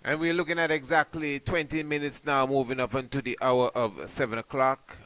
And we're looking at exactly 20 minutes now, moving up into the hour of 7 o'clock.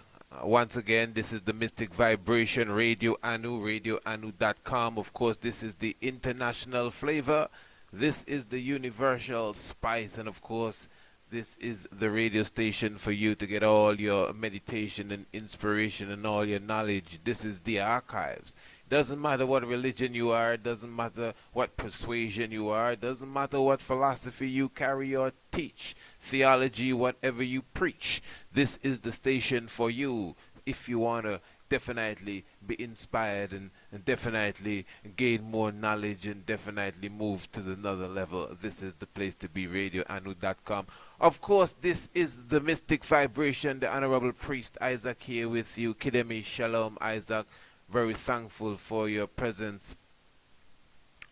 Once again, this is the Mystic Vibration Radio Anu, radioanu.com. Of course, this is the international flavor. This is the universal spice. And of course, this is the radio station for you to get all your meditation and inspiration and all your knowledge. This is the archives. Doesn't matter what religion you are, doesn't matter what persuasion you are, doesn't matter what philosophy you carry or teach, theology, whatever you preach. This is the station for you if you want to definitely be inspired and definitely gain more knowledge and definitely move to another level. This is the place to be, radioanu.com. Of course, this is the Mystic Vibration, the Honorable Priest Isaac here with you. Kidemi Shalom, Isaac. Very thankful for your presence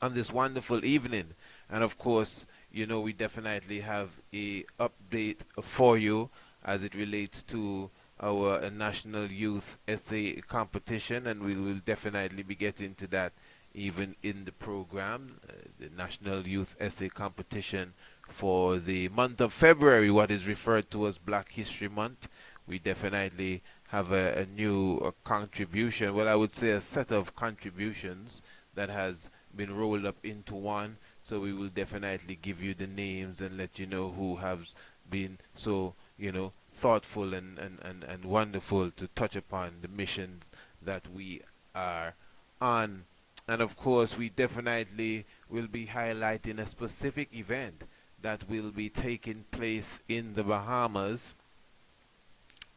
on this wonderful evening. And of course, you know, we definitely have a update for you as it relates to our National Youth Essay Competition, and we will definitely be getting to that even in the program. The National Youth Essay Competition for the month of February, what is referred to as Black History Month. We definitely have a new contribution, well, I would say a set of contributions that has been rolled up into one. So we will definitely give you the names and let you know who has been so, you know, thoughtful and wonderful to touch upon the mission that we are on. And of course, we definitely will be highlighting a specific event that will be taking place in the Bahamas,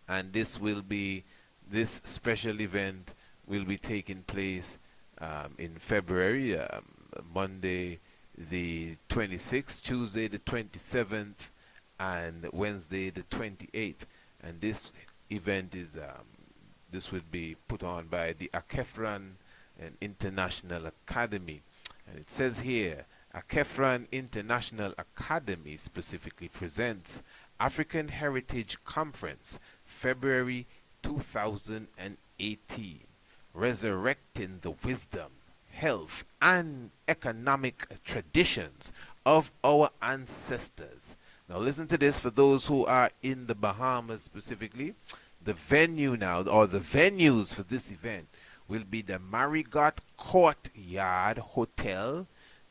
and this special event will be taking place in February, Monday the 26th, Tuesday the 27th, and Wednesday the 28th. And this event is this will be put on by the Khepran and International Academy. And it says here, Khepran International Academy specifically presents African Heritage Conference, February 2018, resurrecting the wisdom, health, and economic traditions of our ancestors. Now listen to this for those who are in the Bahamas specifically. The venue now, or the venues for this event, will be the Marigot Courtyard Hotel.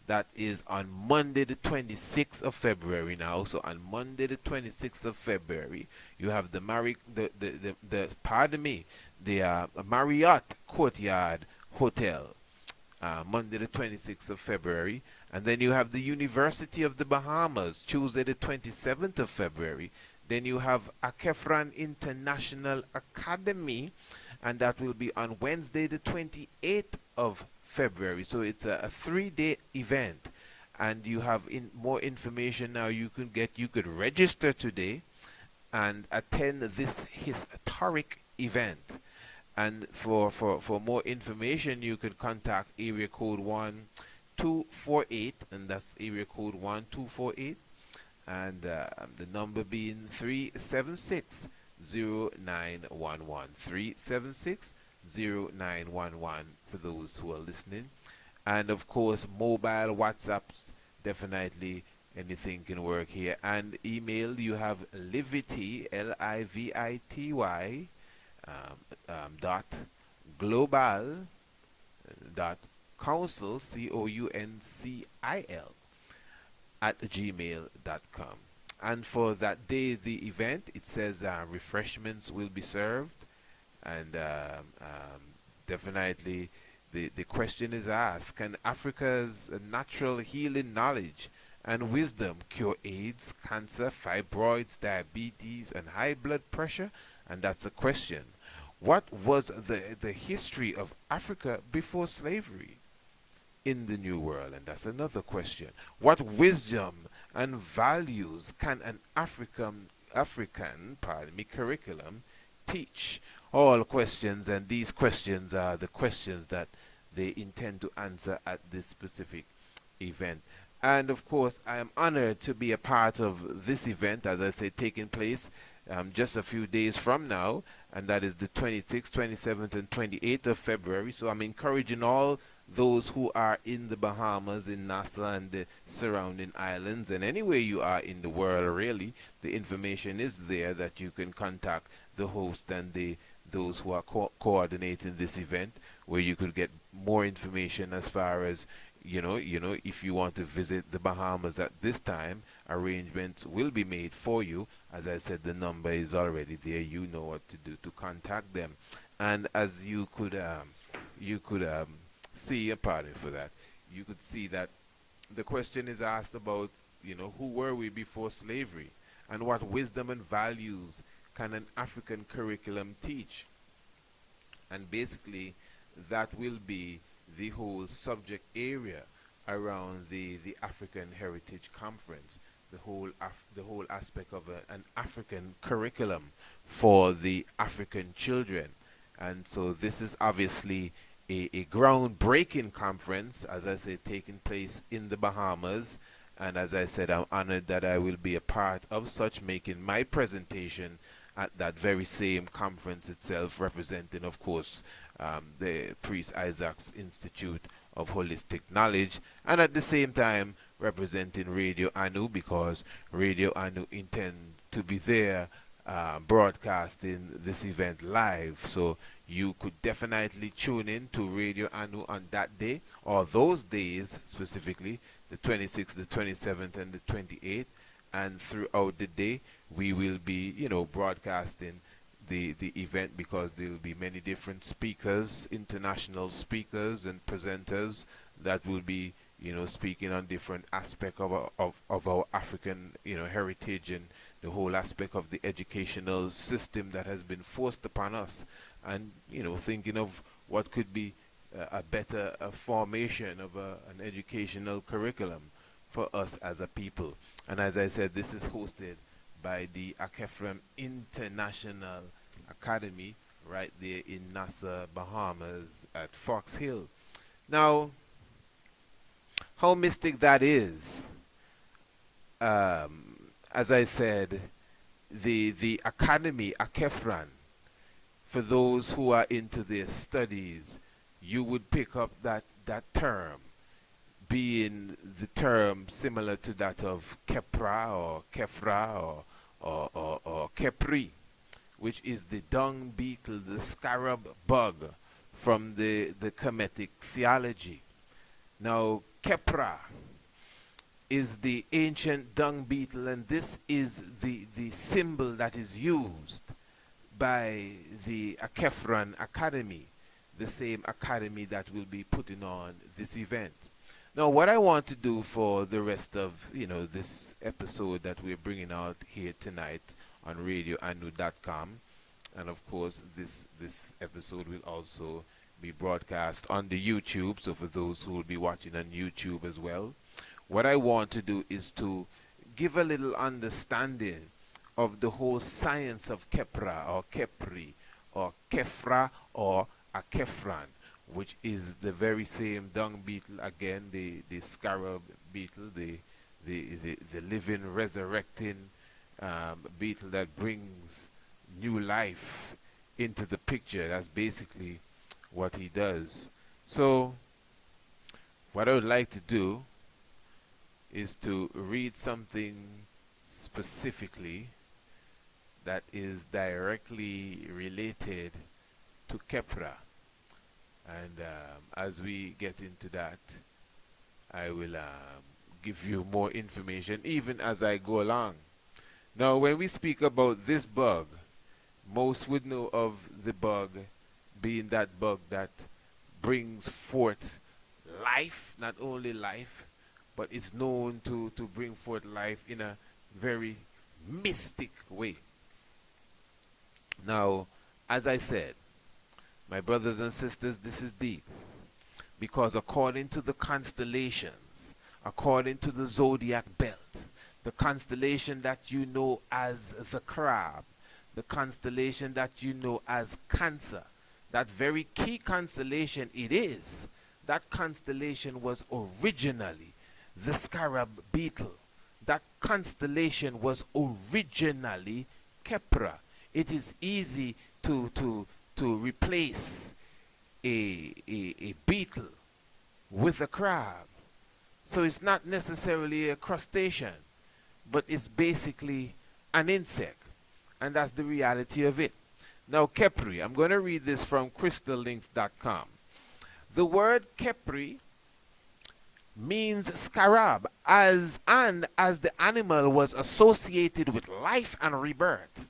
That is on Monday the 26th of February now. So on Monday the 26th of February, you have the Marriott Courtyard Hotel, Monday the 26th of February. And then you have the University of the Bahamas, Tuesday the 27th of February. Then you have Khepran International Academy, and that will be on Wednesday the 28th of February. So it's a 3-day event, and you have more information now. You could register today and attend this historic event. And for more information, you can contact area code 1248, and that's area code 1248, and the number being 376 0911 376 0911 for those who are listening. And of course, mobile WhatsApps, definitely anything can work here. And email, you have Livity, LIVITY, dot global dot council, COUNCIL, at gmail.com. And for that day, the event, it says refreshments will be served. And definitely the question is asked, can Africa's natural healing knowledge and wisdom cure AIDS, cancer, fibroids, diabetes, and high blood pressure? And that's a question. What was the history of Africa before slavery in the New World? And that's another question. What wisdom and values can an African curriculum teach? All questions, and these questions are the questions that they intend to answer at this specific event. And of course, I am honored to be a part of this event, as I say, taking place just a few days from now, and that is the 26th, 27th, and 28th of February. So I'm encouraging all those who are in the Bahamas, in Nassau and the surrounding islands, and anywhere you are in the world, really, the information is there that you can contact the host and those who are coordinating this event, where you could get more information as far as if you want to visit the Bahamas at this time, arrangements will be made for you. As I said, the number is already there. You know what to do to contact them. And as you could see a pardon for that, you could see that the question is asked about, who were we before slavery, and what wisdom and values can an African curriculum teach? And basically, that will be the whole subject area around the African Heritage Conference, the whole aspect of an African curriculum for the African children. And so this is obviously a groundbreaking conference, as I said, taking place in the Bahamas. And as I said, I'm honored that I will be a part of such, making my presentation at that very same conference itself, representing, of course, the Priest Isaac's Institute of Holistic Knowledge, and at the same time representing Radio Anu, because Radio Anu intend to be there broadcasting this event live. So you could definitely tune in to Radio Anu on that day, or those days specifically, the 26th, the 27th, and the 28th. And throughout the day, we will be, broadcasting the event, because there will be many different speakers, international speakers and presenters that will be, speaking on different aspects of our African, heritage, and the whole aspect of the educational system that has been forced upon us, and, thinking of what could be a better formation of an educational curriculum for us as a people. And as I said, this is hosted by the Khepran International Academy right there in Nassau, Bahamas at Fox Hill. Now, how mystic that is, as I said, the Academy, Khepran, for those who are into their studies, you would pick up that term, being the term similar to that of Khepra or Khepra or Khepri, which is the dung beetle, the scarab bug from the Kemetic theology. Now, Khepra is the ancient dung beetle, and this is the symbol that is used by the Khepran Academy, the same academy that will be putting on this event. Now, what I want to do for the rest of, this episode that we're bringing out here tonight on radioanu.com, and of course, this episode will also be broadcast on the YouTube, so for those who will be watching on YouTube as well, what I want to do is to give a little understanding of the whole science of Khepra or Khepri or Khepra or Khepran, which is the very same dung beetle, again, the scarab beetle, the living, resurrecting beetle that brings new life into the picture. That's basically what he does. So, what I would like to do is to read something specifically that is directly related to Khepra. And as we get into that, I will give you more information even as I go along. Now, when we speak about this bug, most would know of the bug being that bug that brings forth life, not only life, but it's known to bring forth life in a very mystic way. Now, as I said, my brothers and sisters, this is deep, because according to the constellations, according to the zodiac belt, the constellation that you know as the crab, the constellation that you know as Cancer, that very key constellation it is, that constellation was originally the scarab beetle. That constellation was originally Khepra. It is easy to replace a beetle with a crab. So it's not necessarily a crustacean, but it's basically an insect. And that's the reality of it. Now, Khepri, I'm going to read this from crystallinks.com. The word Khepri means scarab, as the animal was associated with life and rebirth.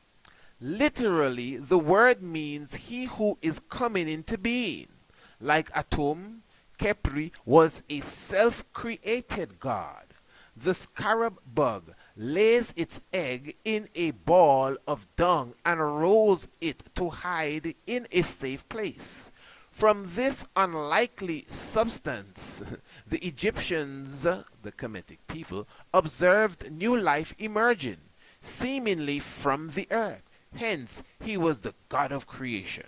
Literally, the word means he who is coming into being. Like Atum, Khepri was a self-created god. The scarab bug lays its egg in a ball of dung and rolls it to hide in a safe place. From this unlikely substance, the Egyptians, the Kemetic people, observed new life emerging, seemingly from the earth. Hence, he was the god of creation.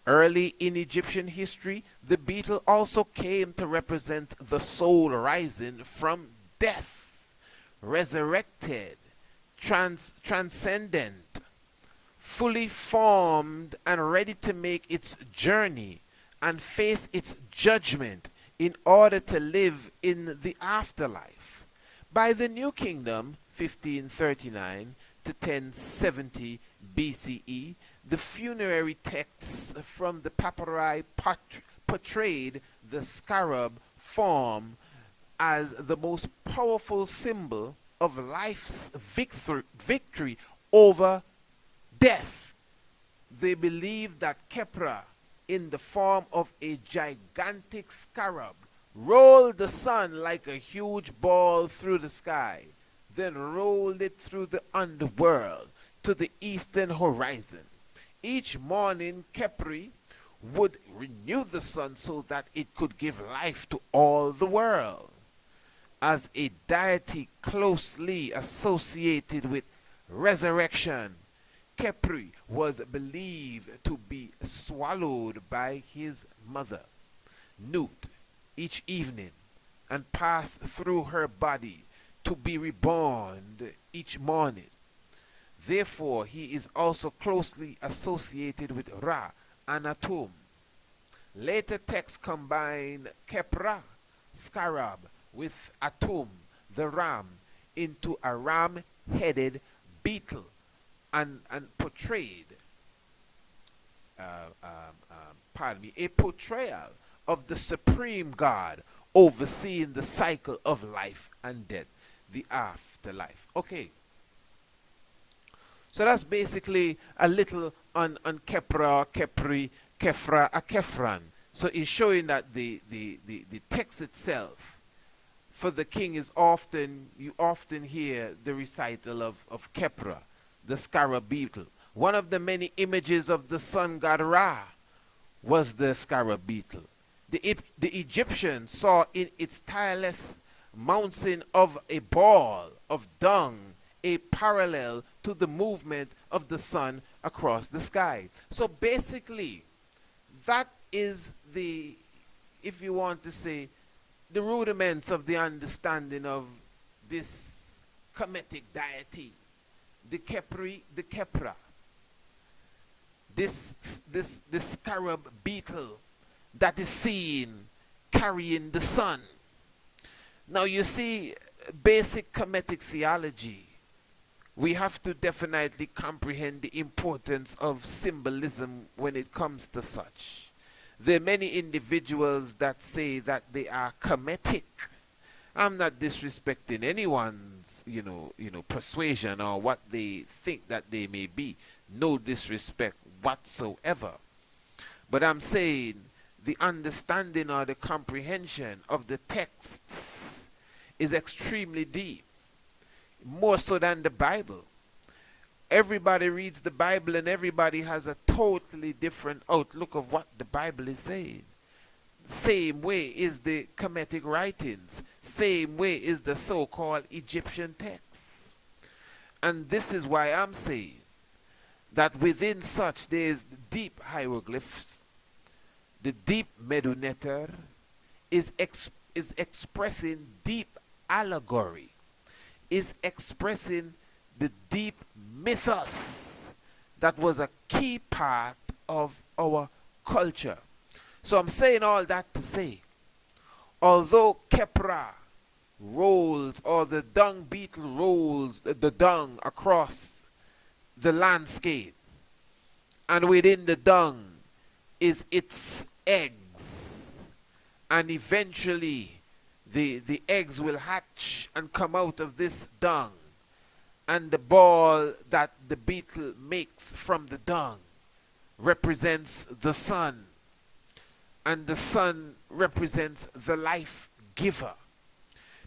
Early in Egyptian history, the beetle also came to represent the soul rising from death, resurrected, transcendent, fully formed and ready to make its journey and face its judgment in order to live in the afterlife. By the New Kingdom, 1539 to 1070 BCE, the funerary texts from the papyri portrayed the scarab form as the most powerful symbol of life's victory over death. They believed that Khepra, in the form of a gigantic scarab, rolled the sun like a huge ball through the sky, then rolled it through the underworld to the eastern horizon. Each morning, Khepri would renew the sun so that it could give life to all the world. As a deity closely associated with resurrection, Khepri was believed to be swallowed by his mother, Nut, each evening, and pass through her body to be reborn each morning. Therefore, he is also closely associated with Ra and Atum. Later texts combine Khepra, scarab, with Atum, the ram, into a ram-headed beetle and portrayed, a portrayal of the supreme God overseeing the cycle of life and death, the afterlife. Okay. So that's basically a little on Khepra, Khepri, Khepra, Khepran. So it's showing that the text itself for the king is you often hear the recital of Khepra, the scarab beetle. One of the many images of the sun god Ra was the scarab beetle. The Egyptians saw in its tireless mountain of a ball of dung a parallel to the movement of the sun across the sky. So basically, that is the, if you want to say, the rudiments of the understanding of this Kemetic deity, the Khepri, the Khepra, this scarab beetle that is seen carrying the sun. Now you see, basic Kemetic theology, we have to definitely comprehend the importance of symbolism when it comes to such. There are many individuals that say that they are Kemetic. I'm not disrespecting anyone's, persuasion or what they think that they may be. No disrespect whatsoever. But I'm saying the understanding or the comprehension of the texts is extremely deep, more so than the Bible. Everybody reads the Bible and everybody has a totally different outlook of what the Bible is saying. Same way is the Kemetic writings. Same way is the so-called Egyptian texts. And this is why I'm saying that within such there is deep hieroglyphs. The deep Meduneter is expressing deep allegory, is expressing the deep mythos that was a key part of our culture. So I'm saying all that to say, Although Khepra rolls, or the dung beetle rolls the dung across the landscape, and within the dung is its eggs, and eventually the eggs will hatch and come out of this dung, and the ball that the beetle makes from the dung represents the sun, and the sun represents the life giver.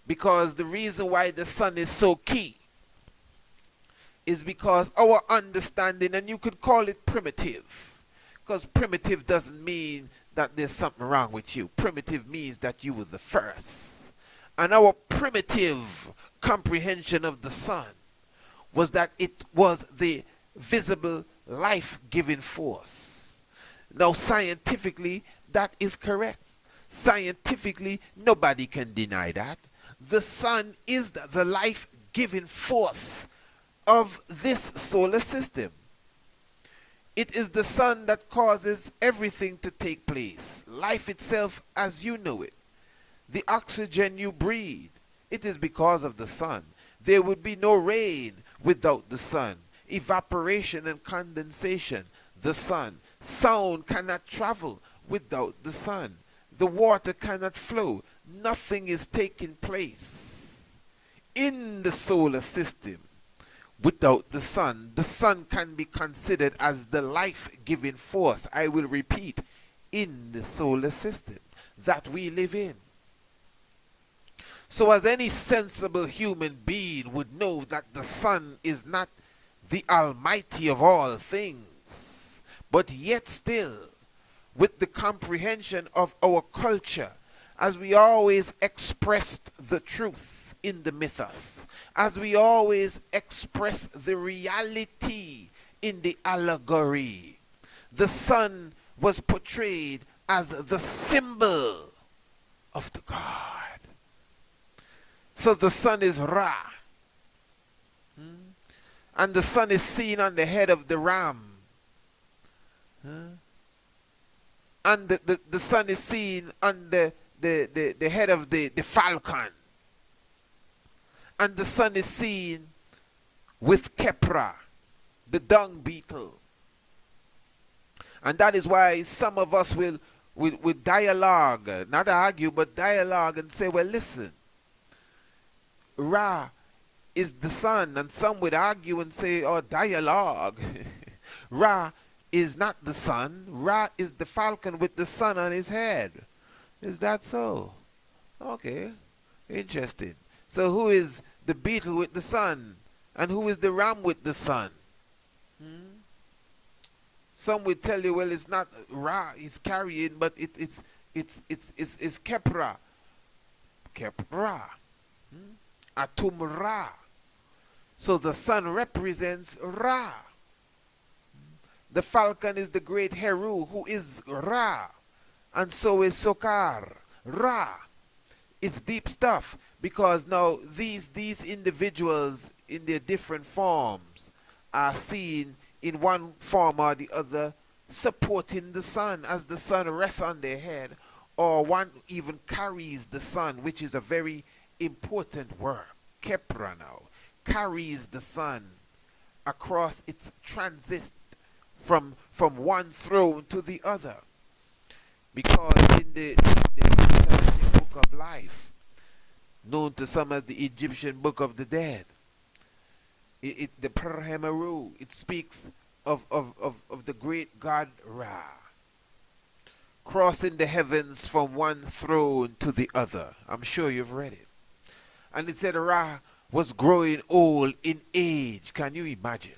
Because the reason why the sun is so key is because our understanding, and you could call it primitive, because primitive doesn't mean that there's something wrong with you. Primitive means that you were the first. And our primitive comprehension of the sun was that it was the visible life-giving force. Now, scientifically, that is correct. Scientifically, nobody can deny that. The sun is the life-giving force of this solar system. It is the sun that causes everything to take place. Life itself as you know it. The oxygen you breathe, it is because of the sun. There would be no rain without the sun. Evaporation and condensation, the sun. Sound cannot travel without the sun. The water cannot flow. Nothing is taking place in the solar system without the sun. The sun can be considered as the life-giving force, I will repeat, in the solar system that we live in. So as any sensible human being would know that the sun is not the almighty of all things, but yet still, with the comprehension of our culture, as we always expressed the truth in the mythos, as we always express the reality in the allegory, the sun was portrayed as the symbol of the god. So the sun is Ra. And the sun is seen on the head of the ram. And the sun is seen on the head of the falcon. And the sun is seen with Khepra, the dung beetle. And that is why some of us will dialogue, not argue, but dialogue and say, well, listen, Ra is the sun, and some would argue and say, oh, dialogue. Ra is not the sun. Ra is the falcon with the sun on his head. Is that so? Okay, interesting. So who is the beetle with the sun, and who is the ram with the sun? Some would tell you, well, it's not Ra he's carrying, but it's Khepra. Khepra. Atum Ra. So the sun represents Ra. The falcon is the great Heru, who is Ra. And so is Sokar, Ra. It's deep stuff, because now these individuals in their different forms are seen in one form or the other supporting the sun as the sun rests on their head, or one even carries the sun, which is a very important word. Khepra now carries the sun across its transit from one throne to the other, because in the book of life, known to some as the Egyptian book of the dead, the Perhemaru, it speaks of the great god Ra crossing the heavens from one throne to the other. I'm sure you've read it. And it said Ra was growing old in age. Can you imagine?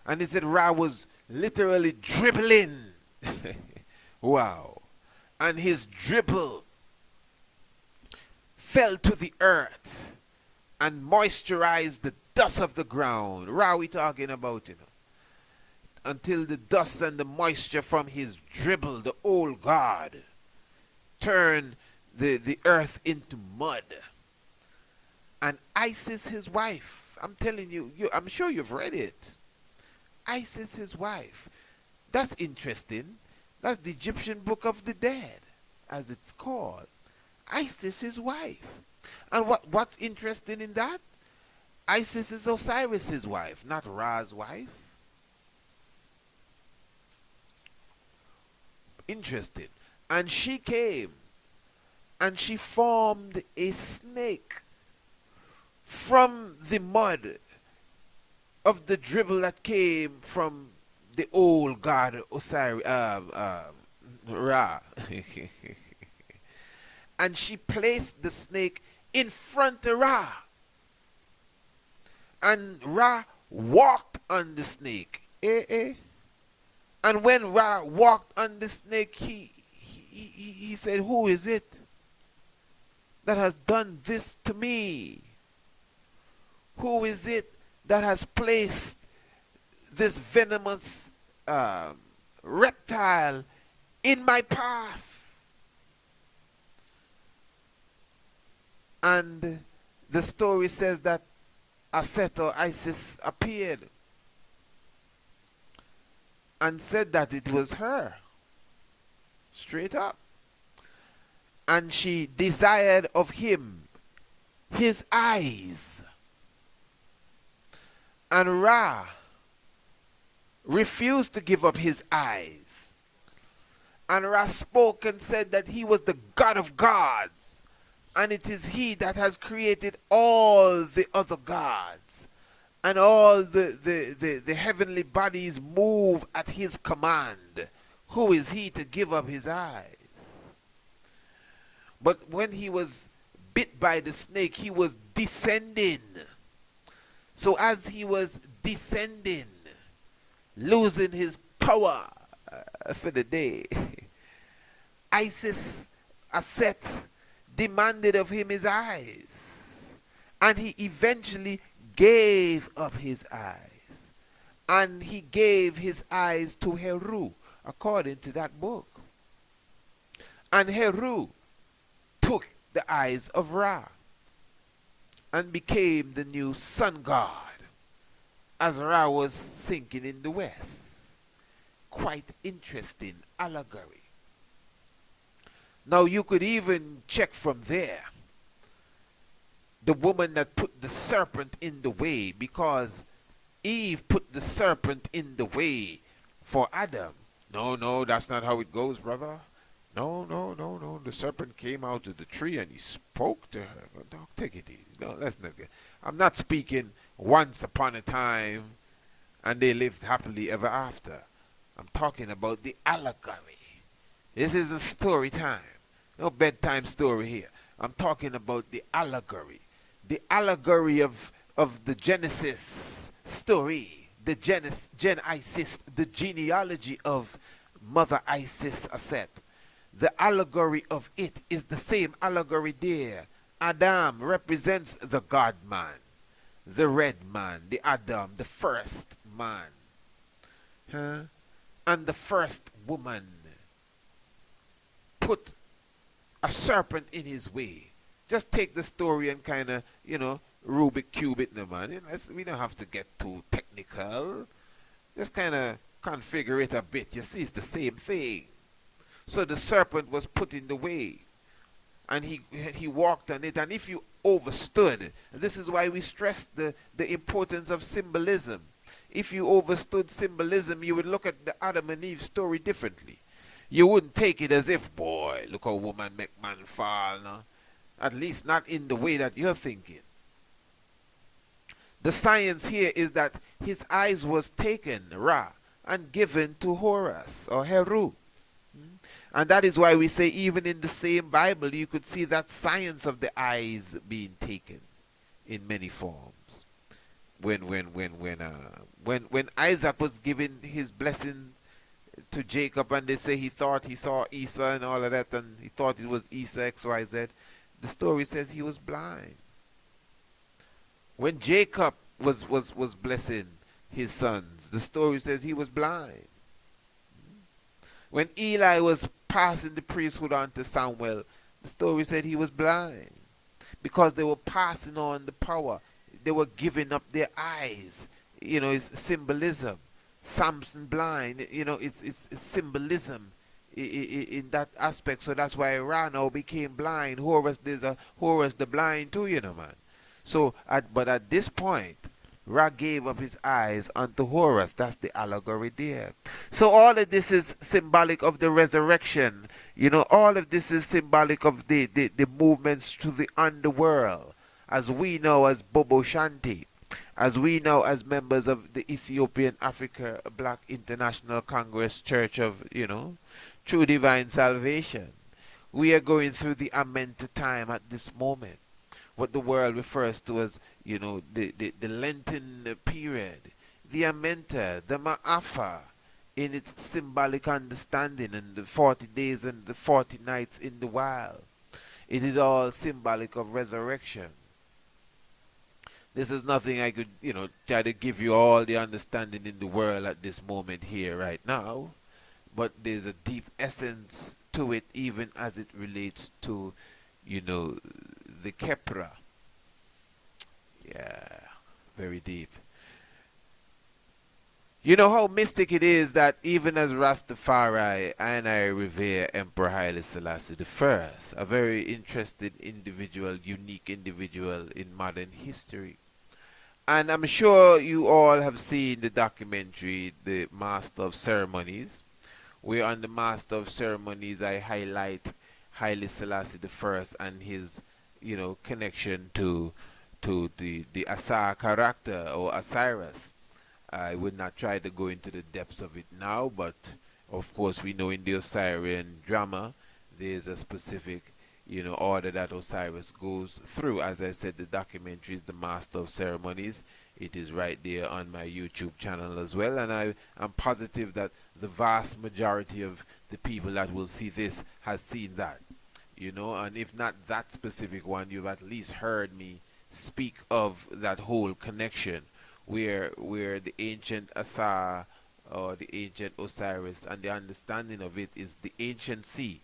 And it said Ra was literally dribbling. Wow. And his dribble fell to the earth and moisturized the dust of the ground. Ra we talking about, you know. Until the dust and the moisture from his dribble, the old god, turned the earth into mud. And Isis, his wife, I'm telling you, I'm sure you've read it. Isis, his wife. That's interesting. That's the Egyptian book of the dead, as it's called. Isis' wife. And what's interesting in that? Isis is Osiris's wife, not Ra's wife. Interesting. And she came and she formed a snake from the mud of the dribble that came from the old god Osiris, Ra. And she placed the snake in front of Ra. And Ra walked on the snake. And when Ra walked on the snake, he said, "Who is it that has done this to me? Who is it that has placed this venomous reptile in my path?" And the story says that Aset or Isis appeared and said that it was her, straight up. And she desired of him his eyes. And Ra refused to give up his eyes. And Ra spoke and said that he was the God of gods, and it is he that has created all the other gods, and all the heavenly bodies move at his command. Who is he to give up his eyes? But when he was bit by the snake, he was descending. So as he was descending, losing his power for the day, Isis, Aset, demanded of him his eyes. And he eventually gave up his eyes. And he gave his eyes to Heru, according to that book. And Heru took the eyes of Ra and became the new sun god as Ra was sinking in the west. Quite interesting allegory. Now you could even check from there the woman that put the serpent in the way, because Eve put the serpent in the way for Adam. No, that's not how it goes, brother. No. The serpent came out of the tree and he spoke to her. Dog, take it easy. No, that's not good. I'm not speaking once upon a time and they lived happily ever after. I'm talking about the allegory. This is a story time. No bedtime story here. I'm talking about the allegory. The allegory of the Genesis story. The Gen Isis, the genealogy of Mother Isis Aset. The allegory of it is the same allegory there. Adam represents the God man, the red man, the Adam, the first man. And the first woman put a serpent in his way. Just take the story and kind of, Rubik cube it, no man. We don't have to get too technical. Just kind of configure it a bit. You see, it's the same thing. So the serpent was put in the way, and he walked on it. And if you overstood, this is why we stress the importance of symbolism. If you overstood symbolism, you would look at the Adam and Eve story differently. You wouldn't take it as if, boy, look how woman make man fall. No? At least not in the way that you're thinking. The science here is that his eyes was taken, Ra, and given to Horus or Heru. And that is why we say even in the same Bible you could see that science of the eyes being taken in many forms. When Isaac was giving his blessing to Jacob, and they say he thought he saw Esau and all of that, and he thought it was Esau XYZ, the story says he was blind. When Jacob was blessing his sons, the story says he was blind. When Eli was passing the priesthood on to Samuel, the story said he was blind. Because they were passing on the power. They were giving up their eyes. It's symbolism. Samson blind, it's symbolism. in that aspect. So that's why Ra now became blind. Horus, there's a Horus the blind too, man. So, but at this point, Ra gave up his eyes unto Horus. That's the allegory there. So all of this is symbolic of the resurrection. All of this is symbolic of the movements to the underworld, as we know as Bobo Shanti, as we know as members of the Ethiopian Africa Black International Congress Church of, True Divine Salvation. We are going through the Amenta time at this moment, what the world refers to as, the Lenten period, the Amenta, the Ma'afa, in its symbolic understanding, and the 40 days and the 40 nights in the wild. It is all symbolic of resurrection. This is nothing I could, try to give you all the understanding in the world at this moment here right now, but there's a deep essence to it, even as it relates to, the Khepra. Yeah, very deep. You know how mystic it is that even as Rastafari and I revere Emperor Haile Selassie I, a very interesting individual, unique individual in modern history. And I'm sure you all have seen the documentary, The Master of Ceremonies, where on The Master of Ceremonies I highlight Haile Selassie I and his, connection to the Asa character, or Osiris. I would not try to go into the depths of it now, but of course we know in the Osirian drama there's a specific, order that Osiris goes through. As I said, the documentary is The Master of Ceremonies. It is right there on my YouTube channel as well, and I'm positive that the vast majority of the people that will see this has seen that. And if not that specific one, you've at least heard me speak of that whole connection where the ancient Asa or the ancient Osiris, and the understanding of it is the anciency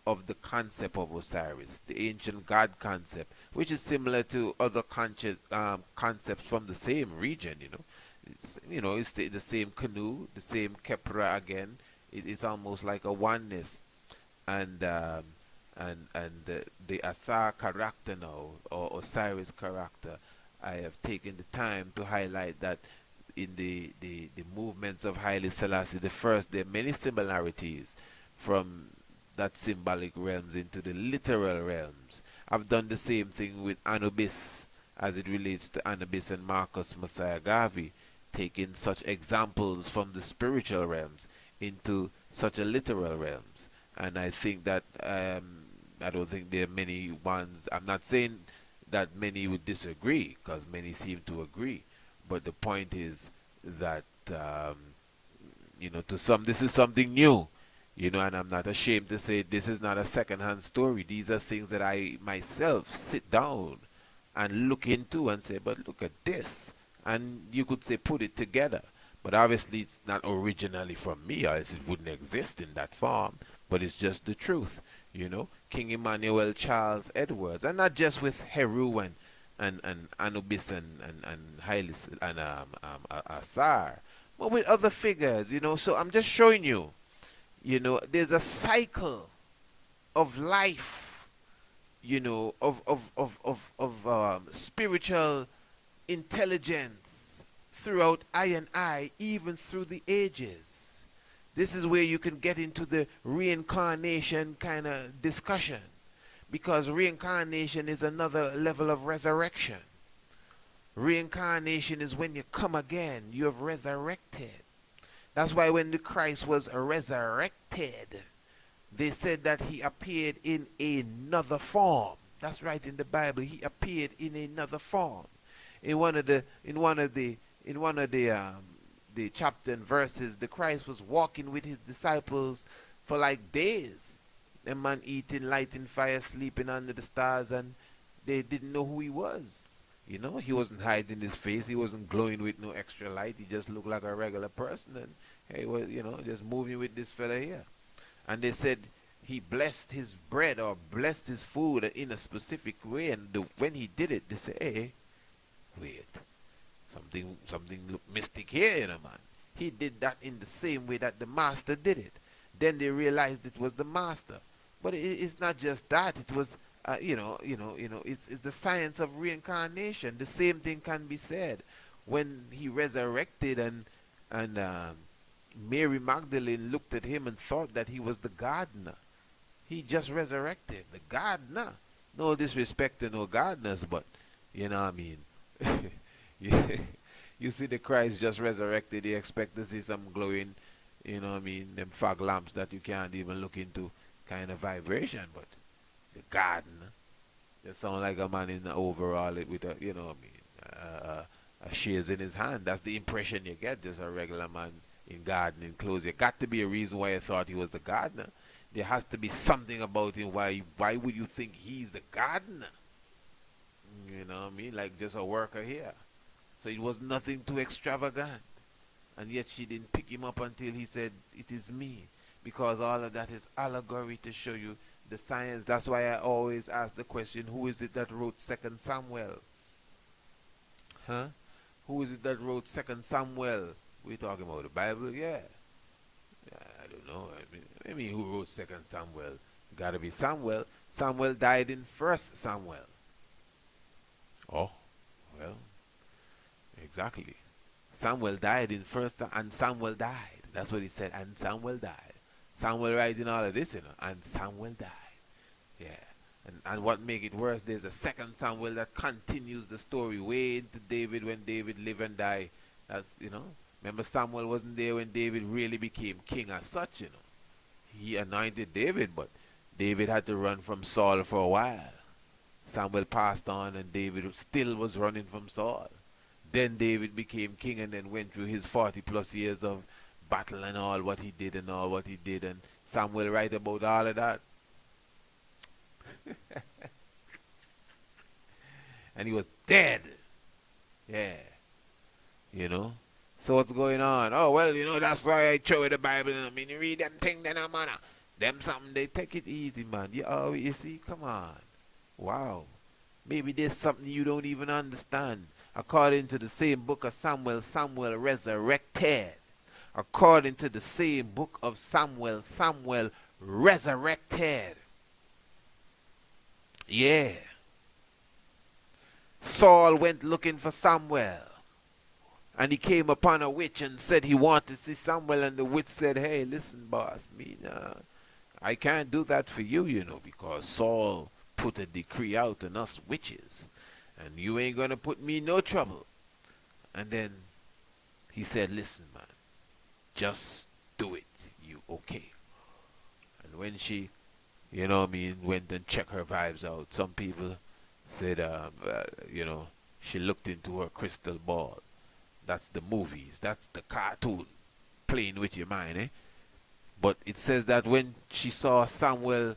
of the concept of Osiris, the ancient God concept, which is similar to other concepts from the same region. It's the same canoe, the same Khepra again. It's almost like a oneness, and the Asa character now, or Osiris character, I have taken the time to highlight that in the movements of Haile Selassie I, there are many similarities from that symbolic realms into the literal realms. I've done the same thing with Anubis as it relates to Anubis and Marcus Messiah Garvey, taking such examples from the spiritual realms into such a literal realms. And I think that I don't think there are many ones. I'm not saying that many would disagree, because many seem to agree. But the point is that, to some this is something new, and I'm not ashamed to say this is not a second-hand story. These are things that I myself sit down and look into and say, but look at this. And you could say put it together. But obviously it's not originally from me, or else it wouldn't exist in that form. But it's just the truth. King Emmanuel Charles Edwards, and not just with Heru and Anubis and Haile and Asar, but with other figures. So I'm just showing you, there's a cycle of life, of spiritual intelligence throughout I and I, even through the ages. This is where you can get into the reincarnation kind of discussion, because reincarnation is another level of resurrection. Reincarnation is when you come again, you have resurrected. That's why when the Christ was resurrected, they said that he appeared in another form. That's right, in the Bible, he appeared in another form. In one of the chapter and verses, the Christ was walking with his disciples for like days. The man eating, lighting fire, sleeping under the stars, and they didn't know who he was. He wasn't hiding his face. He wasn't glowing with no extra light. He just looked like a regular person, and he was, just moving with this fella here. And they said he blessed his bread or blessed his food in a specific way, and when he did it, they said, hey, wait. Something look mystic here, man. He did that in the same way that the master did it. Then they realized it was the master. But it's not just that. It was, it's the science of reincarnation. The same thing can be said when he resurrected, and Mary Magdalene looked at him and thought that he was the gardener. He just resurrected. The gardener. No disrespect to no gardeners, but, you know what I mean. You see the Christ just resurrected, you expect to see some glowing, you know what I mean, them fog lamps that you can't even look into kind of vibration, but the gardener, just sound like a man in the overall with a, you know what I mean, a shears in his hand. That's the impression you get, just a regular man in gardening clothes. There got to be a reason why I thought he was the gardener. There has to be something about him. Why would you think he's the gardener? You know what I mean? Like just a worker here. So it was nothing too extravagant. And yet she didn't pick him up until he said, it is me. Because all of that is allegory to show you the science. That's why I always ask the question, who is it that wrote 2nd Samuel? Huh? Who is it that wrote 2nd Samuel? We talking about the Bible? Yeah. I don't know. I mean who wrote 2nd Samuel? Gotta be Samuel. Samuel died in 1st Samuel. Oh, well, exactly. Samuel died in 1st, and Samuel died. That's what he said, and Samuel died. Samuel writing all of this, and Samuel died. Yeah. And what make it worse, there's a 2nd Samuel that continues the story way into David when David lived and died. That's, remember Samuel wasn't there when David really became king as such, He anointed David, but David had to run from Saul for a while. Samuel passed on and David still was running from Saul. Then David became king and then went through his 40 plus years of battle and all what he did and Samuel write about all of that. And he was dead. Yeah. So what's going on? Oh, well, that's why I show you the Bible. You read them things, then I'm on. Them something, they take it easy, man. You see, come on. Wow. Maybe there's something you don't even understand. According to the same book of Samuel, Samuel resurrected. According to the same book of Samuel, Samuel resurrected. Yeah. Saul went looking for Samuel. And he came upon a witch and said he wanted to see Samuel. And the witch said, hey, listen, boss, I can't do that for you, because Saul put a decree out on us witches. And you ain't going to put me no trouble. And then he said, listen, man, just do it. You okay? And when she, went and checked her vibes out, some people said, she looked into her crystal ball. That's the movies. That's the cartoon playing with your mind, eh? But it says that when she saw Samuel,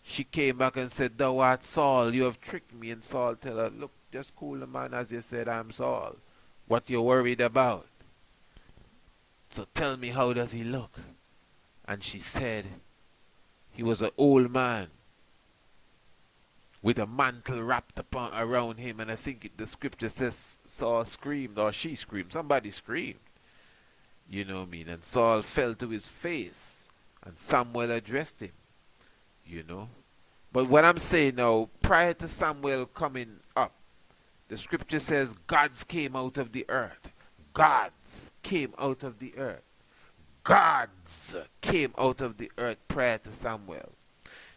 she came back and said, thou art Saul, you have tricked me. And Saul tell her, look, just cool the man, as you said, I'm Saul. What you worried about? So tell me, how does he look? And she said, he was an old man with a mantle wrapped around him. And I think the scripture says Saul screamed, or she screamed. Somebody screamed. You know what I mean? And Saul fell to his face. And Samuel addressed him. But what I'm saying now, prior to Samuel coming up, the scripture says gods came out of the earth. Gods came out of the earth. Gods came out of the earth prior to Samuel.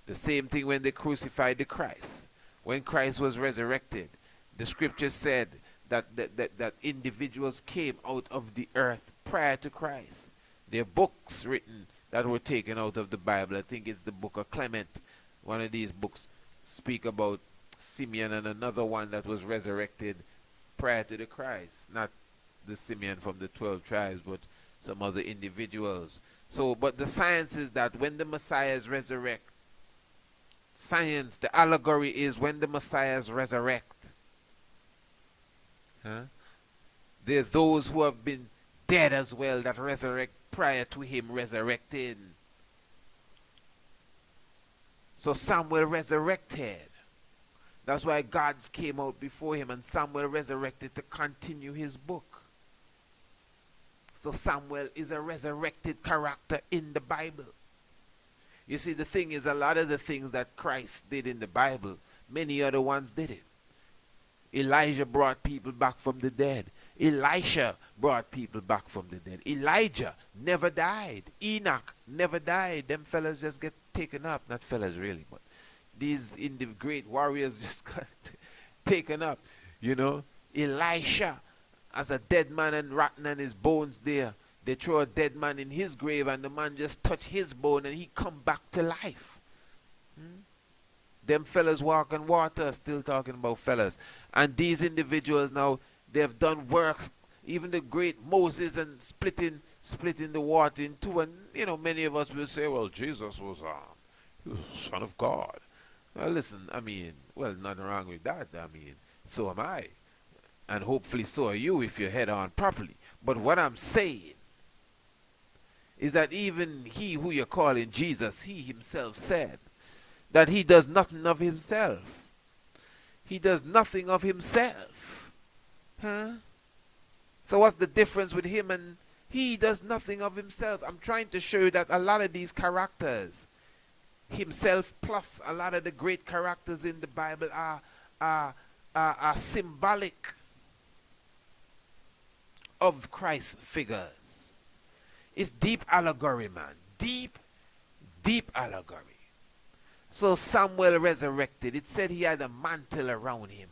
The same thing when they crucified the Christ. When Christ was resurrected, the scripture said that individuals came out of the earth prior to Christ. There are books written that were taken out of the Bible. I think it's the book of Clement. One of these books speak about Simeon, and another one that was resurrected prior to the Christ. Not the Simeon from the 12 tribes, but some other individuals. So, but the science is that when the Messiahs resurrect, science, the allegory is when the Messiahs resurrect, there's those who have been dead as well that resurrect prior to him resurrecting. So Samuel resurrected. That's why gods came out before him, and Samuel resurrected to continue his book. So Samuel is a resurrected character in the Bible. You see, the thing is, a lot of the things that Christ did in the Bible, many other ones did it. Elijah brought people back from the dead. Elisha brought people back from the dead. Elijah never died. Enoch never died. Them fellas just get taken up. Not fellas really, but these great warriors just got taken up. You know, Elisha, as a dead man and rotten and his bones there, they throw a dead man in his grave and the man just touch his bone and he come back to life. Them fellas walk on water, still talking about fellas. And these individuals now, they have done works, even the great Moses, and splitting the water in two. And, you know, many of us will say, well, Jesus was, he was the Son of God. Well, listen, I mean, well, nothing wrong with that. I mean, so am I. And hopefully so are you if you head on properly. But what I'm saying is that even he who you're calling Jesus, he himself said that he does nothing of himself. He does nothing of himself. Huh? So what's the difference with him and he does nothing of himself? I'm trying to show you that a lot of these characters, himself plus a lot of the great characters in the Bible are symbolic of Christ's figures. It's deep allegory, man. Deep allegory. So Samuel resurrected. It said he had a mantle around him.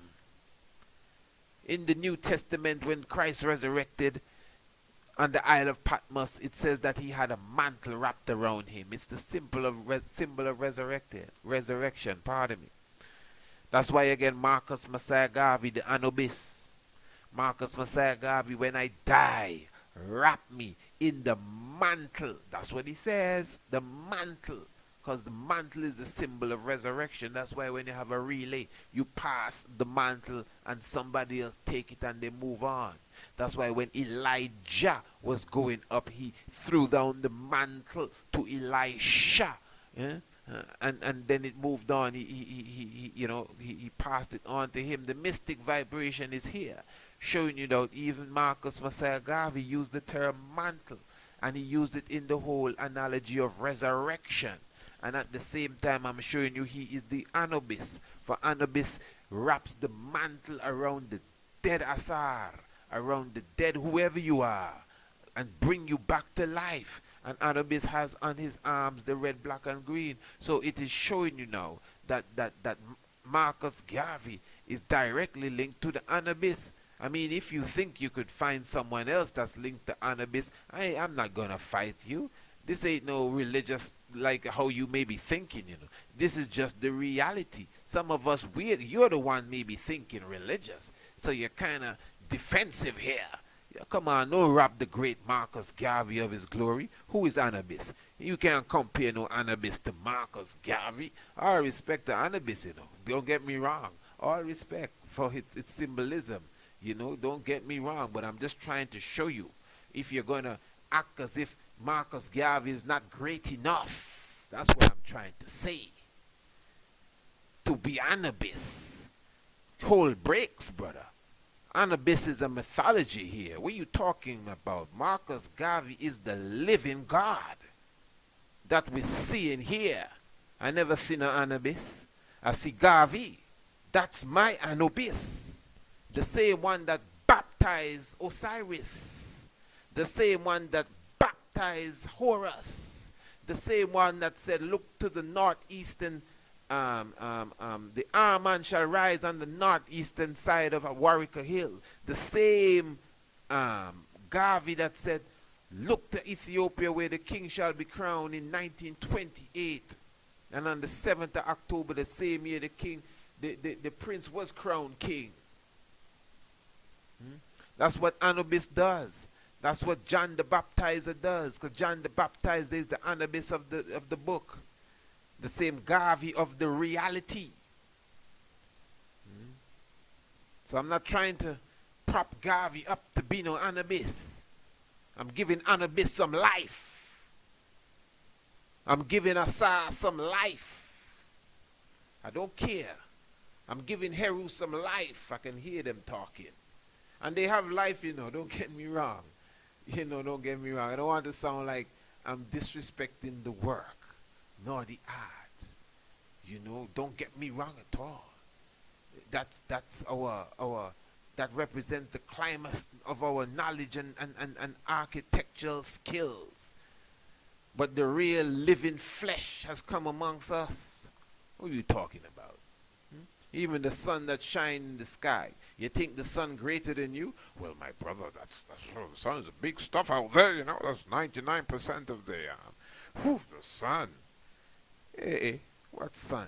In the New Testament, when Christ resurrected on the Isle of Patmos, it says that he had a mantle wrapped around him. It's the symbol of resurrection. Pardon me. That's why again Marcus Messiah Garvey, the Anubis. Marcus Messiah Garvey, when I die, wrap me in the mantle. That's what he says. The mantle. Because the mantle is the symbol of resurrection. That's why when you have a relay, you pass the mantle and somebody else take it and they move on. That's why when Elijah was going up, he threw down the mantle to Elisha. Yeah? And then it moved on. He passed it on to him. The mystic vibration is here, showing you that even Marcus Messiah Garvey used the term mantle, and he used it in the whole analogy of resurrection. And at the same time, I'm showing you he is the Anubis. For Anubis wraps the mantle around the dead Asar, around the dead whoever you are, and bring you back to life. And Anubis has on his arms the red, black, and green. So it is showing you now that Marcus Garvey is directly linked to the Anubis. I mean, if you think you could find someone else that's linked to Anubis, I'm not going to fight you. This ain't no religious like how you may be thinking, you know. This is just the reality. Some of us, you're the one maybe thinking religious. So you're kind of defensive here. Yeah, come on, don't rob the great Marcus Garvey of his glory. Who is Anubis? You can't compare no Anubis to Marcus Garvey. All respect to Anubis, you know. Don't get me wrong. All respect for its symbolism. You know, don't get me wrong. But I'm just trying to show you, if you're going to act as if Marcus Garvey is not great enough. That's what I'm trying to say. To be Anubis. Whole breaks, brother. Anubis is a mythology here. What are you talking about? Marcus Garvey is the living God that we see in here. I never seen an Anubis. I see Garvey. That's my Anubis. The same one that baptized Osiris. The same one that Horus, the same one that said, look to the northeastern, the Arman shall rise on the northeastern side of Warwicker Hill. The same Garvey that said, look to Ethiopia where the king shall be crowned in 1928. And on the 7th of October the same year, the prince was crowned king. That's what Anubis does. That's what John the Baptizer does, because John the Baptizer is the Anubis of the book. The same Garvey of the reality. So I'm not trying to prop Garvey up to be no Anubis. I'm giving Anubis some life. I'm giving Asar some life. I don't care. I'm giving Heru some life. I can hear them talking. And they have life, you know, don't get me wrong. You know, don't get me wrong. I don't want to sound like I'm disrespecting the work. nor the art. You know, don't get me wrong at all. That's our that represents the climax of our knowledge and architectural skills. But the real living flesh has come amongst us. What are you talking about? Even the sun that shines in the sky. You think the sun greater than you? Well, my brother, the sun is a big stuff out there, you know. That's 99% of the sun. Hey, what sun?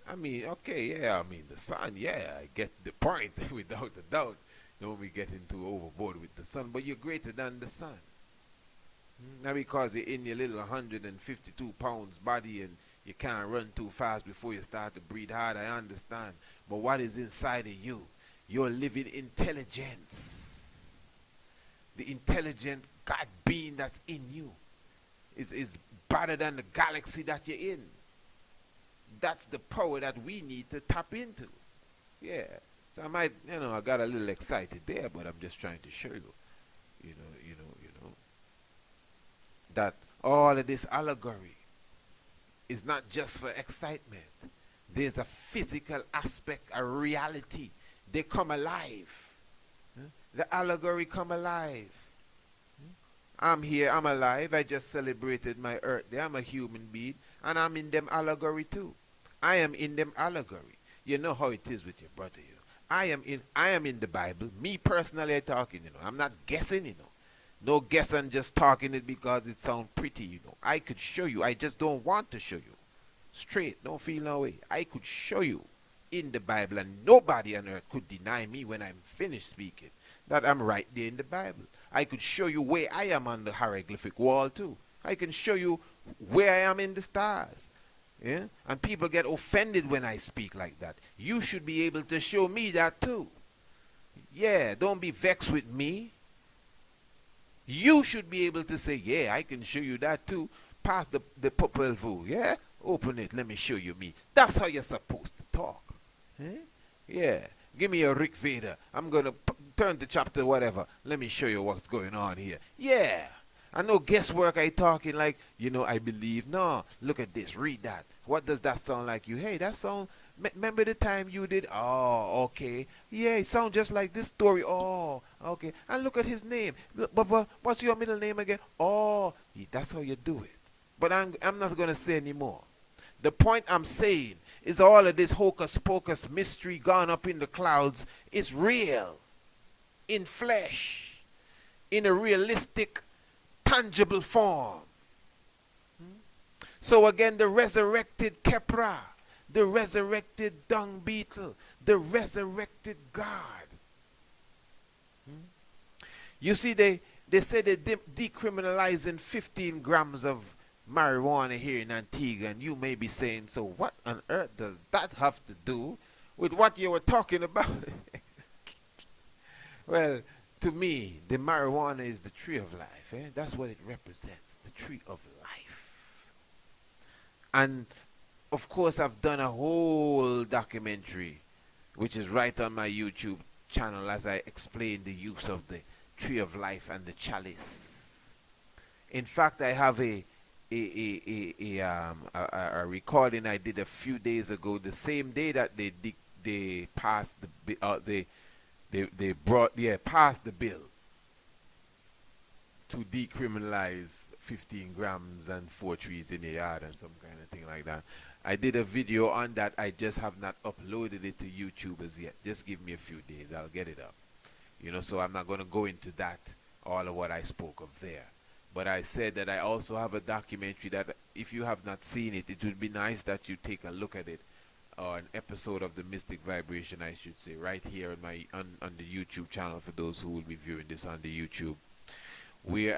I mean, okay, yeah, I mean, the sun, yeah, I get the point, without a doubt. Don't we get into overboard with the sun, but you're greater than the sun. Now because you're in your little 152 pounds body and you can't run too fast before you start to breathe hard, I understand. But what is inside of you? Your living intelligence. The intelligent God being that's in you is better than the galaxy that you're in. That's the power that we need to tap into. Yeah. So I might, I got a little excited there, but I'm just trying to show you, that all of this allegory is not just for excitement. There's a physical aspect, a reality. They come alive. The allegory come alive. I'm here, I'm alive. I just celebrated my earth day. I'm a human being, and I'm in them allegory too. I am in them allegory. You know how it is with your brother, I am in the Bible. Me personally talking, I'm not guessing, No guessing, just talking it because it sounds pretty, I could show you. I just don't want to show you. Straight, don't feel no way. I could show you in the Bible, and nobody on earth could deny me when I'm finished speaking that I'm right there in the Bible. I could show you where I am on the hieroglyphic wall too. I can show you where I am in the stars. Yeah? And people get offended when I speak like that. You should be able to show me that too. Yeah, don't be vexed with me. You should be able to say, yeah, I can show you that too. Pass the purple vu, yeah? Open it, let me show you me. That's how you're supposed to talk. Eh? Yeah, give me a Rick Vader. I'm going to turn to chapter whatever. Let me show you what's going on here. Yeah. I know guesswork I talking like, I believe. No, look at this, read that. What does that sound like you? Hey, that sound, remember the time you did? Oh, okay. Yeah, it sounds just like this story. Oh, okay. And look at his name. But what's your middle name again? Oh, that's how you do it. But I'm not going to say anymore. The point I'm saying is all of this hocus pocus mystery gone up in the clouds is real. In flesh. In a realistic tangible form. So again, the resurrected Khepra, the resurrected dung beetle, the resurrected God. You see, they say they're decriminalizing 15 grams of marijuana here in Antigua, and you may be saying, so what on earth does that have to do with what you were talking about? Well, to me, the marijuana is the tree of life. That's what it represents, the tree of life. And, of course, I've done a whole documentary, which is right on my YouTube channel, as I explain the use of the tree of life and the chalice. In fact, I have a recording I did a few days ago, the same day that they passed passed the bill to decriminalize 15 grams and 4 trees in the yard and some kind of thing like that. I did a video on that. I just have not uploaded it to YouTube as yet. Just give me a few days. I'll get it up. So I'm not going to go into that, all of what I spoke of there. But I said that I also have a documentary that if you have not seen it, it would be nice that you take a look at it. Or an episode of the Mystic Vibration, I should say, right here on the YouTube channel for those who will be viewing this on the YouTube, where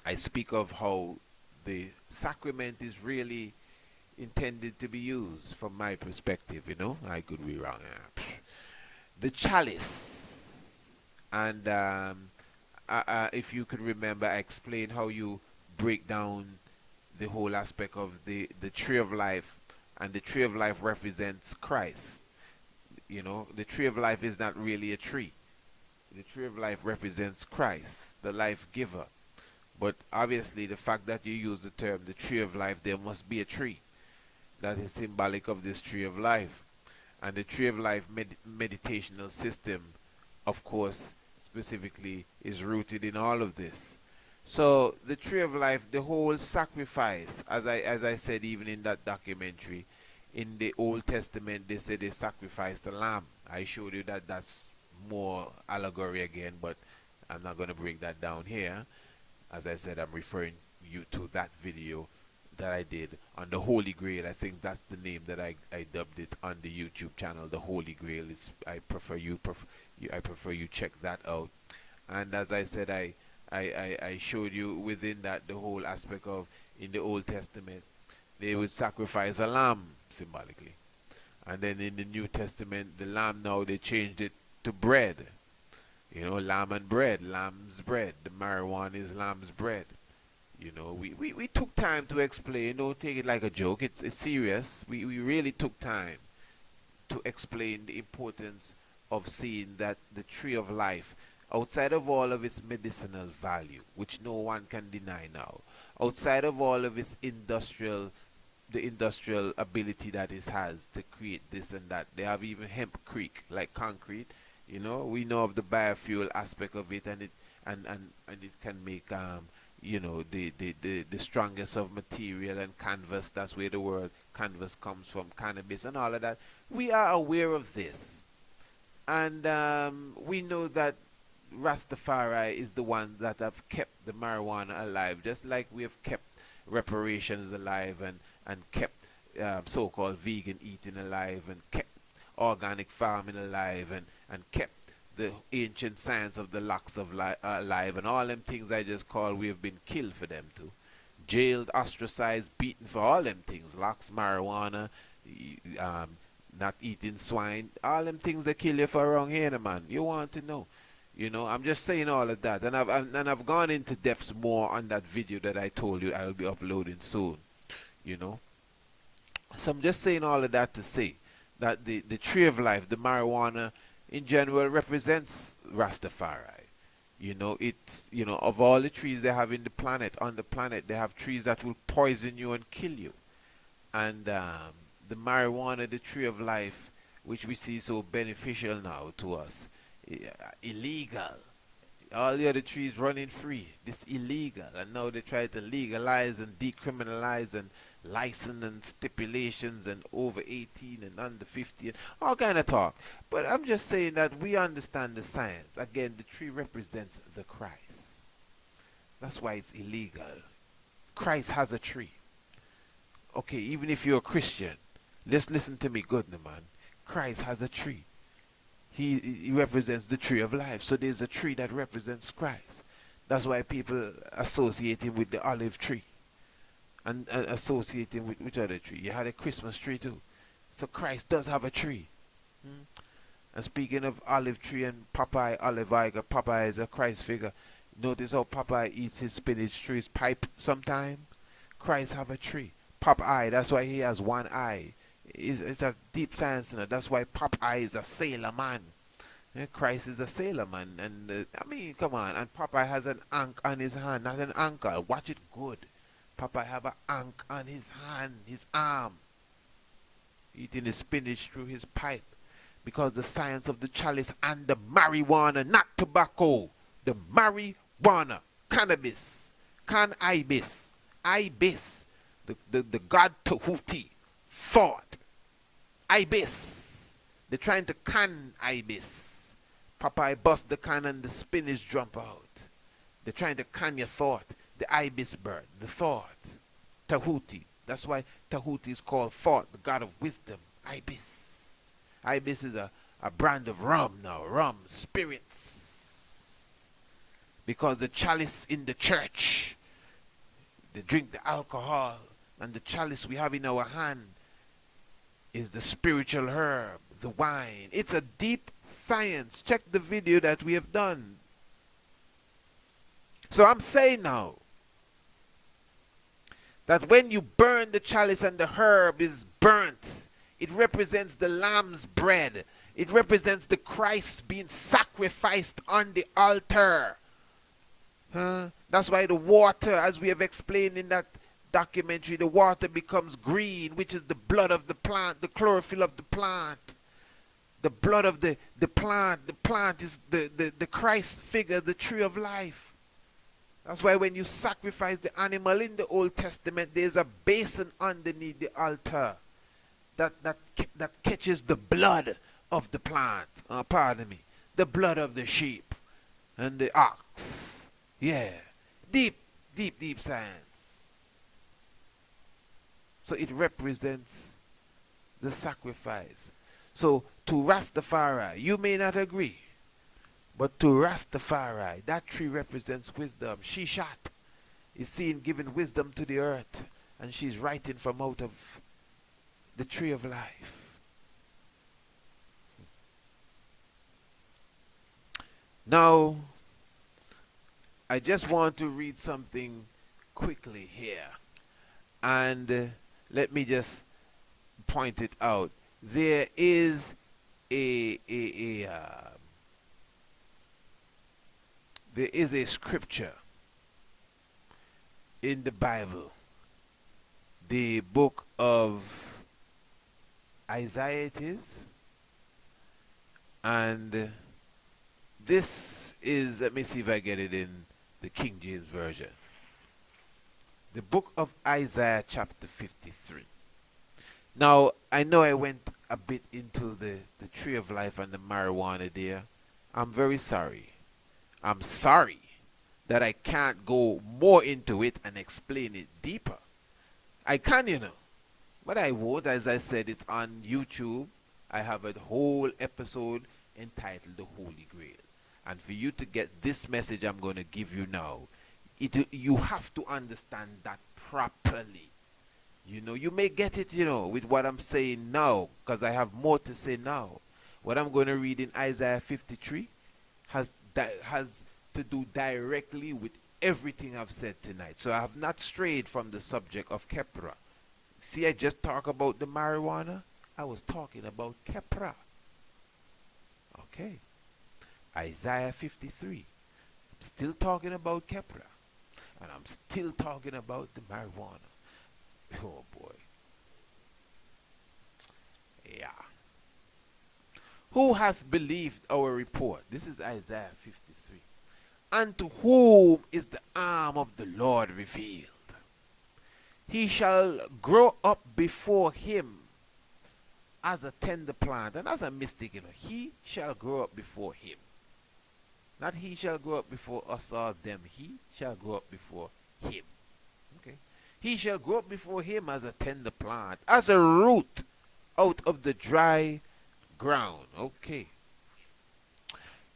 I speak of how the sacrament is really intended to be used from my perspective. I could be wrong. The chalice, and if you could remember, I explained how you break down the whole aspect of the tree of life, and the tree of life represents Christ. The tree of life is not really a tree. The tree of life represents Christ, the life giver. But obviously, the fact that you use the term the tree of life, there must be a tree that is symbolic of this tree of life. And the tree of life meditational system, of course, specifically is rooted in all of this. So the tree of life, the whole sacrifice, as I said even in that documentary, in the Old Testament they said they sacrificed a lamb. I showed you that that's more allegory again, but I'm not going to bring that down here. As I said, I'm referring you to that video that I did on the Holy Grail. I think that's the name that I dubbed it on the YouTube channel. The Holy Grail is. I prefer you check that out. And as I said, I showed you within that the whole aspect of in the Old Testament they would sacrifice a lamb symbolically, and then in the New Testament the lamb now they changed it to bread. You know, lamb and bread, lamb's bread. The marijuana is lamb's bread. You know, we took time to explain. Don't take it like a joke. It's serious. We really took time to explain the importance of seeing that the tree of life, outside of all of its medicinal value, which no one can deny now, outside of all of its the industrial ability that it has to create this and that, they have even hemp creek like concrete. You know, we know of the biofuel aspect of it, and it can make you know, the strongest of material and canvas. That's where the word canvas comes from, cannabis and all of that. We are aware of this, and we know that Rastafari is the one that have kept the marijuana alive, just like we have kept reparations alive, and kept so-called vegan eating alive, and kept organic farming alive, and kept the ancient science of the locks of alive, and all them things I just call, we have been killed for them too. Jailed, ostracized, beaten for all them things. Locks, marijuana, not eating swine, all them things they kill you for around here, man. You want to know. You know, I'm just saying all of that. And I've gone into depths more on that video that I told you I will be uploading soon. You know. So I'm just saying all of that to say that the tree of life, the marijuana in general, represents Rastafari. You know, it's, you know, of all the trees they have in the planet, on the planet, they have trees that will poison you and kill you. And the marijuana, the tree of life, which we see so beneficial now to us, illegal. All the other trees running free. This illegal. And now they try to legalize and decriminalize and license and stipulations and over 18 and under 50 and all kind of talk. But I'm just saying that we understand the science. Again, the tree represents the Christ. That's why it's illegal. Christ has a tree. Okay, even if you're a Christian, just listen to me good, man. Christ has a tree. He represents the tree of life. So there's a tree that represents Christ. That's why people associate him with the olive tree. And associate him with which other tree? You had a Christmas tree too. So Christ does have a tree. And speaking of olive tree and Popeye, olive oil, Popeye is a Christ figure. Notice how Popeye eats his spinach through his pipe sometime. Christ have a tree. Popeye, that's why he has one eye. It's a deep science, you know. That's why Popeye is a sailor man. Christ is a sailor man. And I mean, come on. And Popeye has an ankh on his hand, not an ankle. Watch it good. Popeye have an ankh on his hand, his arm, eating his spinach through his pipe. Because the science of the chalice and the marijuana, not tobacco, the marijuana, cannabis, ibis, the god Tahuti thought, ibis. They're trying to can ibis. Popeye bust the can and the spinach jump out. They're trying to can your thought. The ibis bird, the thought, Tahuti. That's why Tahuti is called thought, the god of wisdom, ibis. Ibis is a brand of rum now, rum, spirits. Because the chalice in the church, they drink the alcohol, and the chalice we have in our hand is the spiritual herb, the wine. It's a deep science. Check the video that we have done. So I'm saying now, that when you burn the chalice and the herb is burnt, it represents the lamb's bread. It represents the Christ being sacrificed on the altar. That's why the water, as we have explained in that documentary, the water becomes green, which is the blood of the plant, the chlorophyll of the plant. The blood of the plant. The plant is the Christ figure, the tree of life. That's why when you sacrifice the animal in the Old Testament, there's a basin underneath the altar that catches the blood of the plant. Pardon me. The blood of the sheep and the ox. Yeah. Deep, deep, deep science. So it represents the sacrifice. So to Rastafari, you may not agree, but to Rastafari, that tree represents wisdom. She shot is seen giving wisdom to the earth, and she's writing from out of the tree of life. Now, I just want to read something quickly here, and let me just point it out. There is there is a scripture in the Bible, the book of Isaiah it is, and this is, let me see if I get it in the King James Version. The book of Isaiah chapter 53. Now, I know I went a bit into the tree of life and the marijuana there. I'm very sorry. I'm sorry that I can't go more into it and explain it deeper. I can, you know, but I won't. As I said, it's on YouTube. I have a whole episode entitled The Holy Grail. And for you to get this message I'm going to give you now, you have to understand that properly. You know, you may get it, you know, with what I'm saying now, because I have more to say now. What I'm going to read in Isaiah 53 has to do directly with everything I've said tonight. So I have not strayed from the subject of Khepra. See, I just talked about the marijuana. I was talking about Khepra. Okay. Isaiah 53. I'm still talking about Khepra. And I'm still talking about the marijuana. Oh boy. Yeah. Who hath believed our report? This is Isaiah 53. And to whom is the arm of the Lord revealed? He shall grow up before him as a tender plant. And as a mystic, you know, he shall grow up before him. Not he shall grow up before us or them. He shall grow up before him. Okay. He shall grow up before him as a tender plant, as a root out of the dry ground. Okay.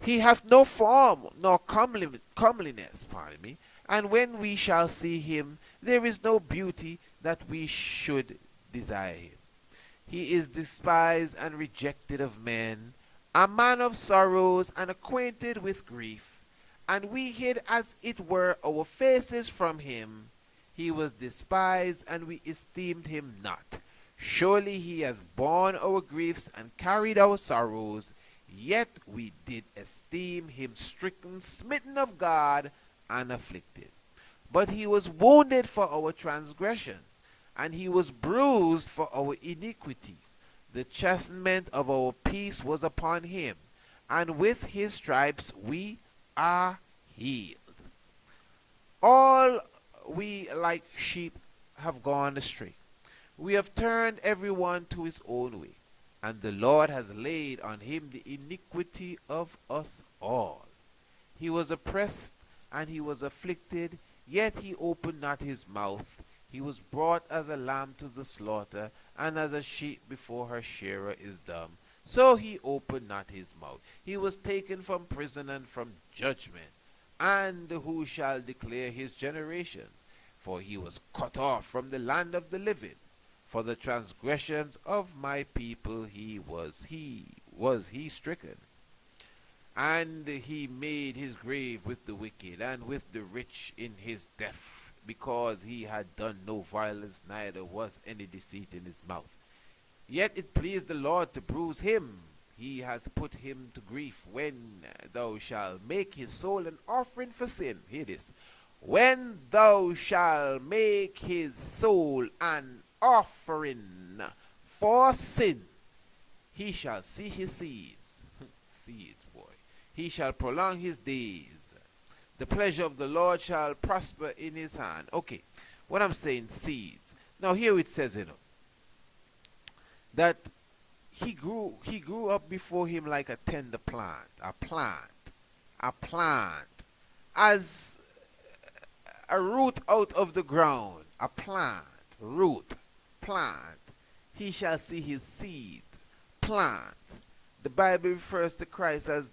He hath no form nor comeliness, pardon me. And when we shall see him, there is no beauty that we should desire him. He is despised and rejected of men, a man of sorrows and acquainted with grief. And we hid as it were our faces from him. He was despised, and we esteemed him not. Surely he hath borne our griefs and carried our sorrows. Yet we did esteem him stricken, smitten of God, and afflicted. But he was wounded for our transgressions, and he was bruised for our iniquity. The chastisement of our peace was upon him, and with his stripes we are healed. All we like sheep have gone astray. We have turned everyone to his own way, and the Lord has laid on him the iniquity of us all. He was oppressed and he was afflicted, yet he opened not his mouth. He was brought as a lamb to the slaughter, and as a sheep before her shearer is dumb. So he opened not his mouth. He was taken from prison and from judgment. And who shall declare his generations? For he was cut off from the land of the living. For the transgressions of my people was he stricken. And he made his grave with the wicked, and with the rich in his death, because he had done no violence, neither was any deceit in his mouth. Yet it pleased the Lord to bruise him. He hath put him to grief. When thou shalt make his soul an offering for sin. Hear this. When thou shalt make his soul an offering for sin, he shall see his seeds. Seeds, boy. He shall prolong his days. The pleasure of the Lord shall prosper in his hand. Okay, what I'm saying, seeds. Now here it says, that he grew up before him like a tender plant, a plant, as a root out of the ground, a plant, root, plant. He shall see his seed, plant. The Bible refers to Christ as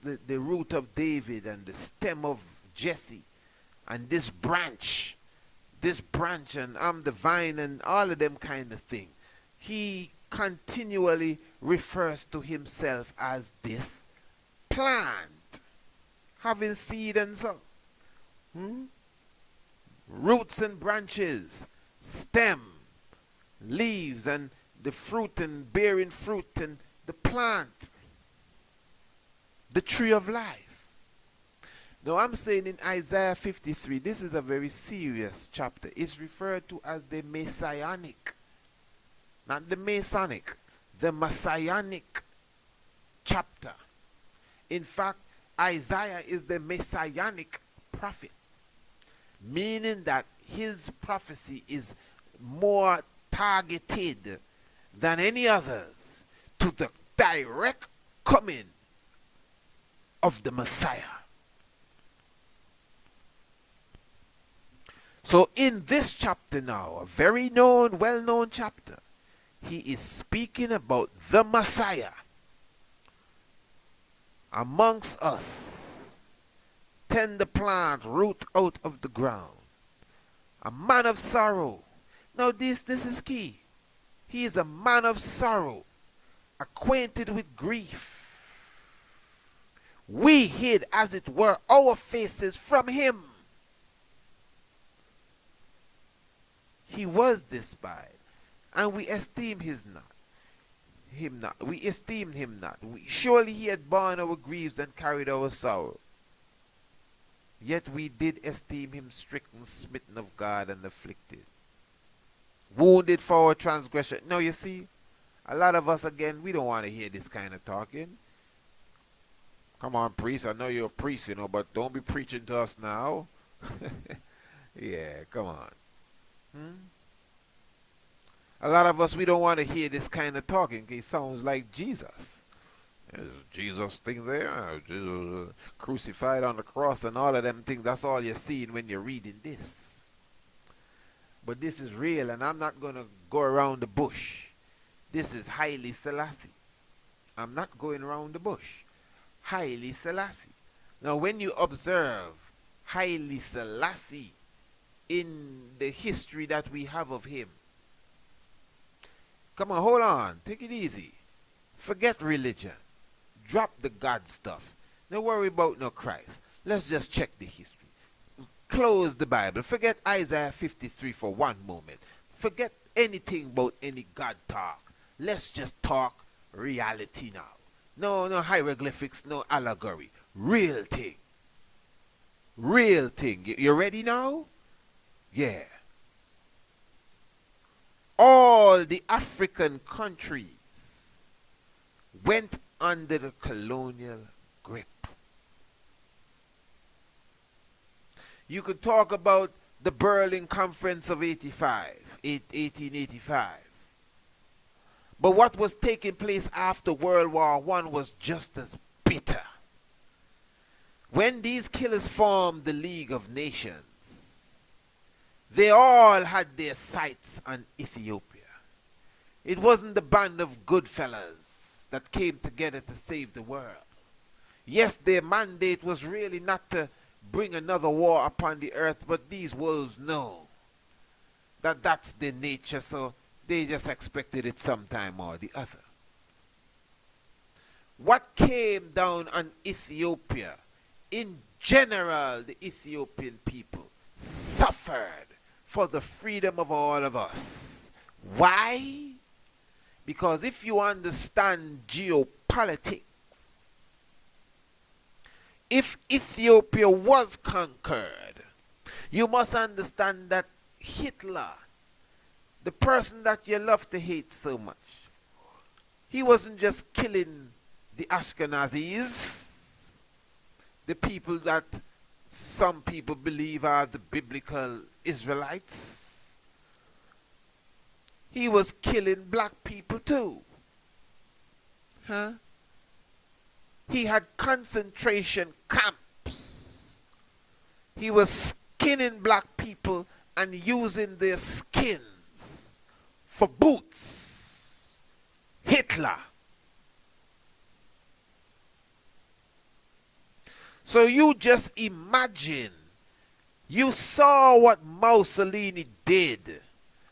the root of David and the stem of Jesse, and this branch, and I'm the vine, and all of them kind of thing. He continually refers to himself as this plant, having seed and so. Roots and branches, stem, leaves, and the fruit and bearing fruit, and the plant, the tree of life. Now I'm saying in Isaiah 53, this is a very serious chapter. It's referred to as the messianic, not the Masonic, the messianic chapter. In fact, Isaiah is the messianic prophet, meaning that his prophecy is more targeted than any others to the direct coming of the Messiah. So in this chapter now, a very known, well-known chapter, he is speaking about the Messiah amongst us, tender plant, root out of the ground, a man of sorrow. Now this is key. He is a man of sorrow, acquainted with grief. We hid, as it were, our faces from him. He was despised, and we esteemed him not. We esteemed him not. Surely he had borne our griefs and carried our sorrow. Yet we did esteem him stricken, smitten of God, and afflicted, wounded for our transgression. Now you see, a lot of us, again, we don't want to hear this kind of talking. Come on, priest. I know you're a priest, but don't be preaching to us now. Yeah, come on. A lot of us, we don't want to hear this kind of talking. It sounds like Jesus. There's Jesus thing there, Jesus crucified on the cross and all of them things. That's all you're seeing when you're reading this. But this is real, and I'm not going to go around the bush. This is Haile Selassie. I'm not going around the bush. Haile Selassie. Now, when you observe Haile Selassie in the history that we have of him, come on, hold on. Take it easy. Forget religion. Drop the God stuff. Don't worry about no Christ. Let's just check the history. Close the Bible. Forget Isaiah 53 for one moment. Forget anything about any God talk. Let's just talk reality now. No hieroglyphics, no allegory. Real thing. Real thing. You ready now? Yeah. All the African countries went under the colonial grip. You could talk about the Berlin Conference of 1885. But what was taking place after World War I was just as bitter. When these killers formed the League of Nations, they all had their sights on Ethiopia. It wasn't the band of good fellas that came together to save the world. Yes, their mandate was really not to bring another war upon the earth, but these wolves know that that's their nature, so they just expected it sometime or the other. What came down on Ethiopia, in general, the Ethiopian people suffered for the freedom of all of us. Why? Because if you understand geopolitics, politics. If Ethiopia was conquered, you must understand that Hitler, the person that you love to hate so much, he wasn't just killing the Ashkenazis, the people that some people believe are the biblical Israelites. He was killing black people too. Huh? He had concentration camps. He was skinning black people and using their skins for boots. Hitler. So you just imagine, you saw what Mussolini did,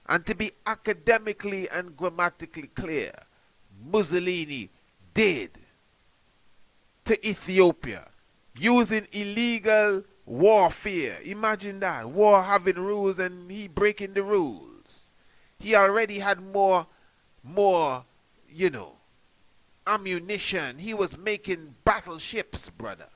and to be academically and grammatically clear, Mussolini did to Ethiopia using illegal warfare. Imagine that, war having rules and he breaking the rules. He already had more, ammunition. He was making battleships, brother.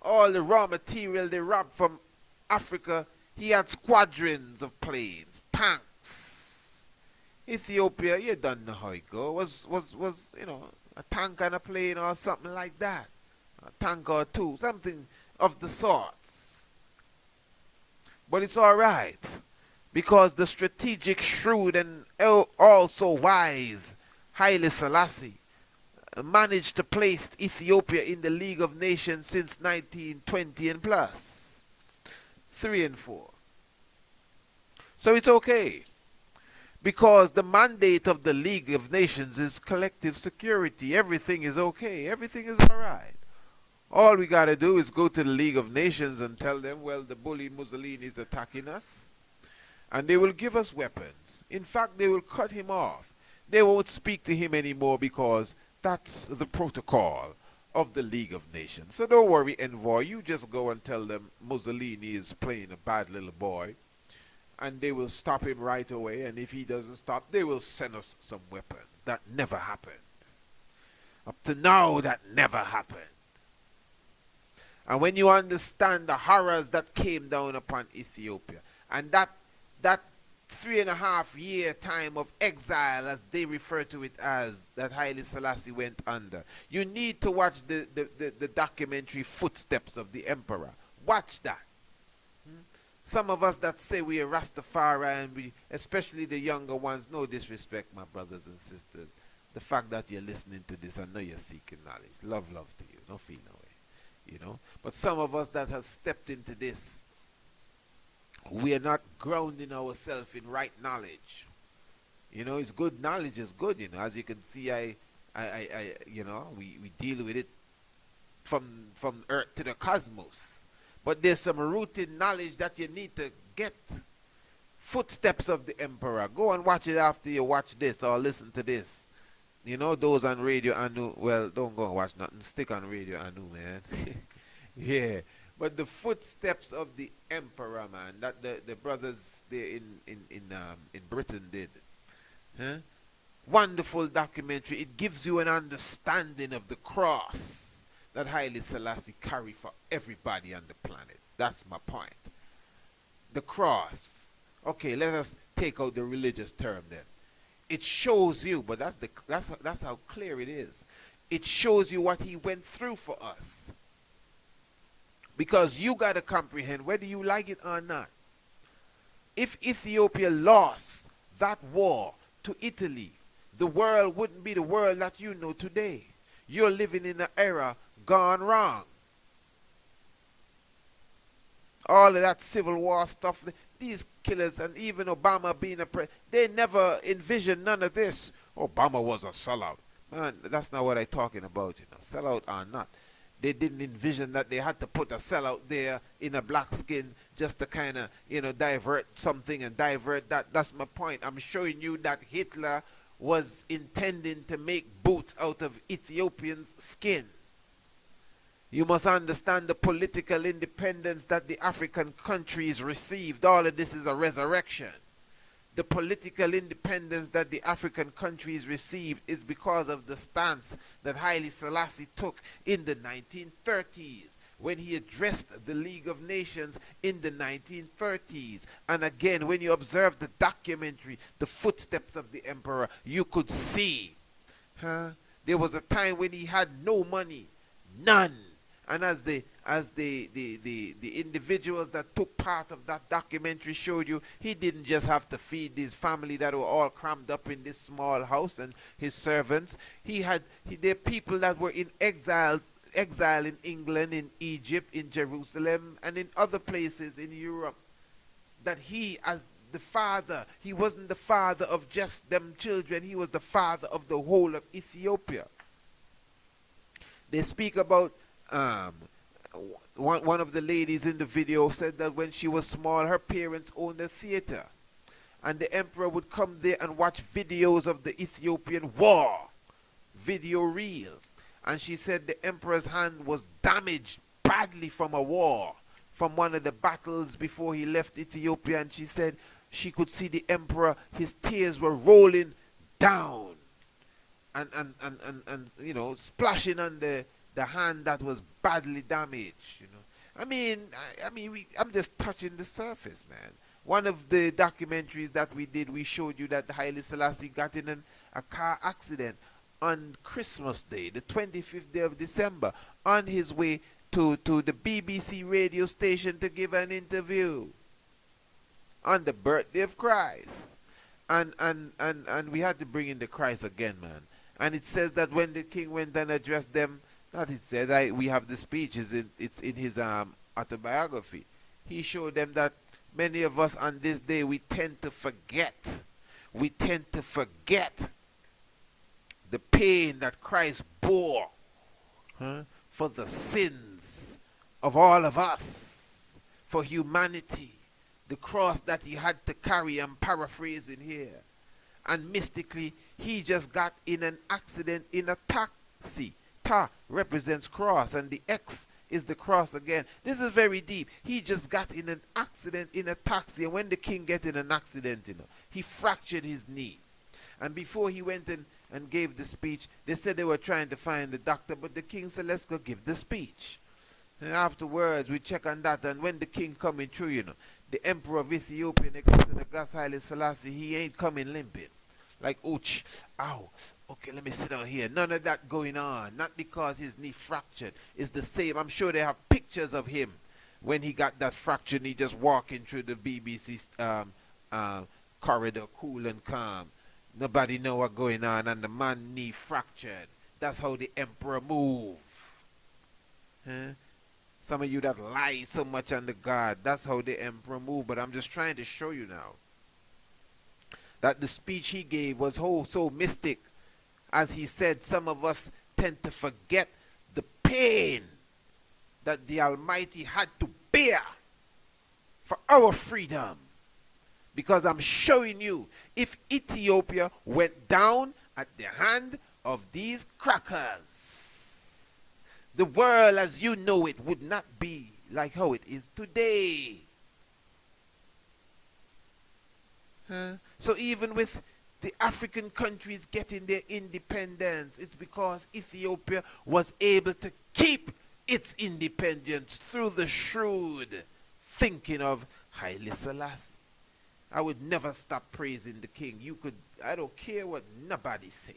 All the raw material they robbed from Africa, he had squadrons of planes, tanks. Ethiopia, you don't know how it goes. Was a tank and a plane or something like that. A tank or two, something of the sorts. But it's all right, because the strategic, shrewd, and also wise Haile Selassie managed to place Ethiopia in the League of Nations since 1920 and plus. 3 and 4. So it's okay, because the mandate of the League of Nations is collective security. Everything is okay. Everything is all right. All we got to do is go to the League of Nations and tell them, well, the bully Mussolini is attacking us, and they will give us weapons. In fact, they will cut him off. They won't speak to him anymore, because that's the protocol of the League of Nations. So don't worry, Envoy. You just go and tell them Mussolini is playing a bad little boy, and they will stop him right away. And if he doesn't stop, they will send us some weapons. That never happened. Up to now, that never happened. And when you understand the horrors that came down upon Ethiopia, and that 3.5-year time of exile, as they refer to it as, that Haile Selassie went under, you need to watch the documentary Footsteps of the Emperor. Watch that. Some of us that say we are Rastafari, and we, especially the younger ones, no disrespect, my brothers and sisters, the fact that you're listening to this, I know you're seeking knowledge. Love to you. Don't feel no way. But some of us that have stepped into this, we are not grounding ourselves in right knowledge. It's good. Knowledge is good. As you can see, we deal with it from Earth to the cosmos. But there's some rooted knowledge that you need to get. Footsteps of the Emperor. Go and watch it after you watch this or listen to this. Those on Radio Anu, well, don't go and watch nothing. Stick on Radio Anu, man. Yeah. But the Footsteps of the Emperor, man, that the brothers there in Britain did. Huh? Wonderful documentary. It gives you an understanding of the cross that Haile Selassie carried for everybody on the planet. That's my point. The cross. Okay, let us take out the religious term then. It shows you, but that's how clear it is. It shows you what he went through for us. Because you got to comprehend, whether you like it or not, if Ethiopia lost that war to Italy, the world wouldn't be the world that you know today. You're living in an era gone wrong. All of that civil war stuff, these killers, and even Obama being a president, they never envisioned none of this. Obama was a sellout. Man, that's not what I'm talking about, sellout or not. They didn't envision that they had to put a sellout there in a black skin just to kind of, divert something and divert that. That's my point. I'm showing you that Hitler was intending to make boots out of Ethiopians' skin. You must understand the political independence that the African countries received. All of this is a resurrection. the political independence that the African countries received is because of the stance that Haile Selassie took in the 1930s when he addressed the League of Nations in the 1930s. And again, when you observe the documentary, The Footsteps of the Emperor, you could see there was a time when he had no money, none. And as the individuals that took part of that documentary showed you, he didn't just have to feed his family that were all crammed up in this small house and his servants. There are people that were in exile in England, in Egypt, in Jerusalem, and in other places in Europe. That he, as the father, he wasn't the father of just them children, he was the father of the whole of Ethiopia. They speak about one of the ladies in the video said that when she was small, her parents owned a theater, and the emperor would come there and watch videos of the Ethiopian war, video reel. And she said the emperor's hand was damaged badly from a war, from one of the battles before he left Ethiopia. And she said she could see the emperor, his tears were rolling down and you know, splashing on the hand that was badly damaged, you know. I'm just touching the surface, man. One of the documentaries that we did, we showed you that Haile Selassie got in a car accident on Christmas Day, the 25th day of December, on his way to the BBC radio station to give an interview on the birthday of Christ. And we had to bring in the Christ again, man. And it says that when the king went and addressed them, that he said, we have the speech, it's in his autobiography. He showed them that many of us on this day, we tend to forget. We tend to forget the pain that Christ bore for the sins of all of us, for humanity, the cross that he had to carry. I'm paraphrasing here. And mystically, he just got in an accident in a taxi. Ta represents cross, and the X is the cross again. This is very deep. He just got in an accident in a taxi, and when the king get in an accident, you know, he fractured his knee. And before he went and gave the speech, they said they were trying to find the doctor, but the king said, let's go give the speech. And afterwards, we check on that, and when the king coming through, you know, the emperor of Ethiopia, Negus Haile Selassie, he ain't coming limping. Like, ouch, ow, okay, let me sit down here. None of that going on. Not because his knee fractured. It's the same. I'm sure they have pictures of him when he got that fracture and he just walking through the BBC corridor, cool and calm. Nobody know what's going on, and the man knee fractured. That's how the emperor move. Huh? Some of you that lie so much on the God, that's how the emperor move. But I'm just trying to show you now that the speech he gave was so mystic. As he said, some of us tend to forget the pain that the Almighty had to bear for our freedom. Because I'm showing you, if Ethiopia went down at the hand of these crackers, the world as you know it would not be like how it is today. So even with the African countries getting their independence, it's because Ethiopia was able to keep its independence through the shrewd thinking of Haile Selassie. I would never stop praising the king. I don't care what nobody say.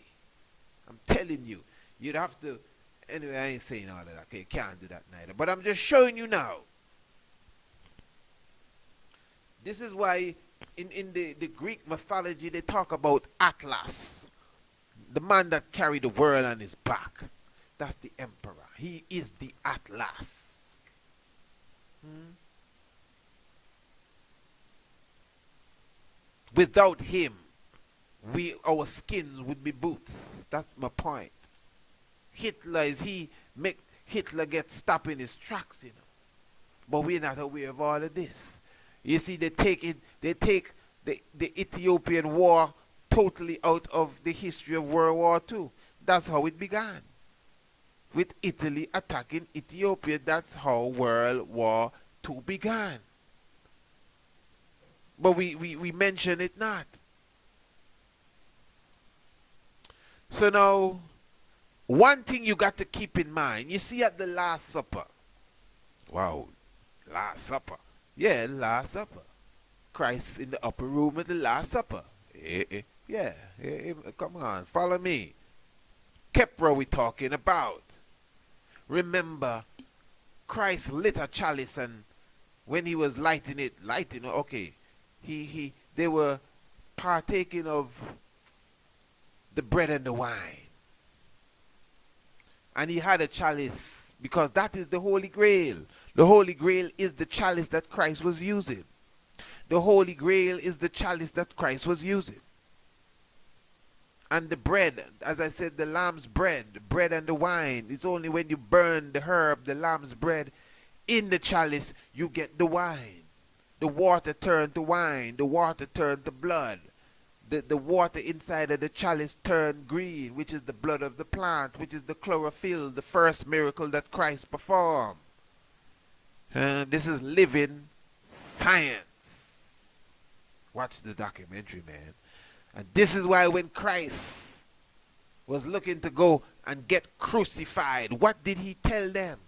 I'm telling you, you'd have to, anyway, I ain't saying all of that, okay? You can't do that neither. But I'm just showing you now. This is why in the Greek mythology, they talk about Atlas, the man that carried the world on his back. That's the emperor. He is the Atlas. Without him, our skins would be boots. That's my point. Make Hitler get stopped in his tracks, you know. But we're not aware of all of this. You see, they take the Ethiopian war totally out of the history of World War II. That's how it began. With Italy attacking Ethiopia, that's how World War II began. But we mention it not. So now, one thing you got to keep in mind, you see at the Last Supper. Wow, Last Supper. Yeah, Last Supper. Christ in the upper room at the Last Supper. Yeah, come on, follow me. Khepra we talking about. Remember, Christ lit a chalice, and when he was lighting, okay, they were partaking of the bread and the wine. And he had a chalice, because that is the Holy Grail. The Holy Grail is the chalice that Christ was using. The Holy Grail is the chalice that Christ was using. And the bread, as I said, the lamb's bread and the wine, it's only when you burn the herb, the lamb's bread, in the chalice, you get the wine. The water turned to wine. The water turned to blood. The water inside of the chalice turned green, which is the blood of the plant, which is the chlorophyll, the first miracle that Christ performed. This is living science. Watch the documentary, man. And this is why when Christ was looking to go and get crucified, what did he tell them?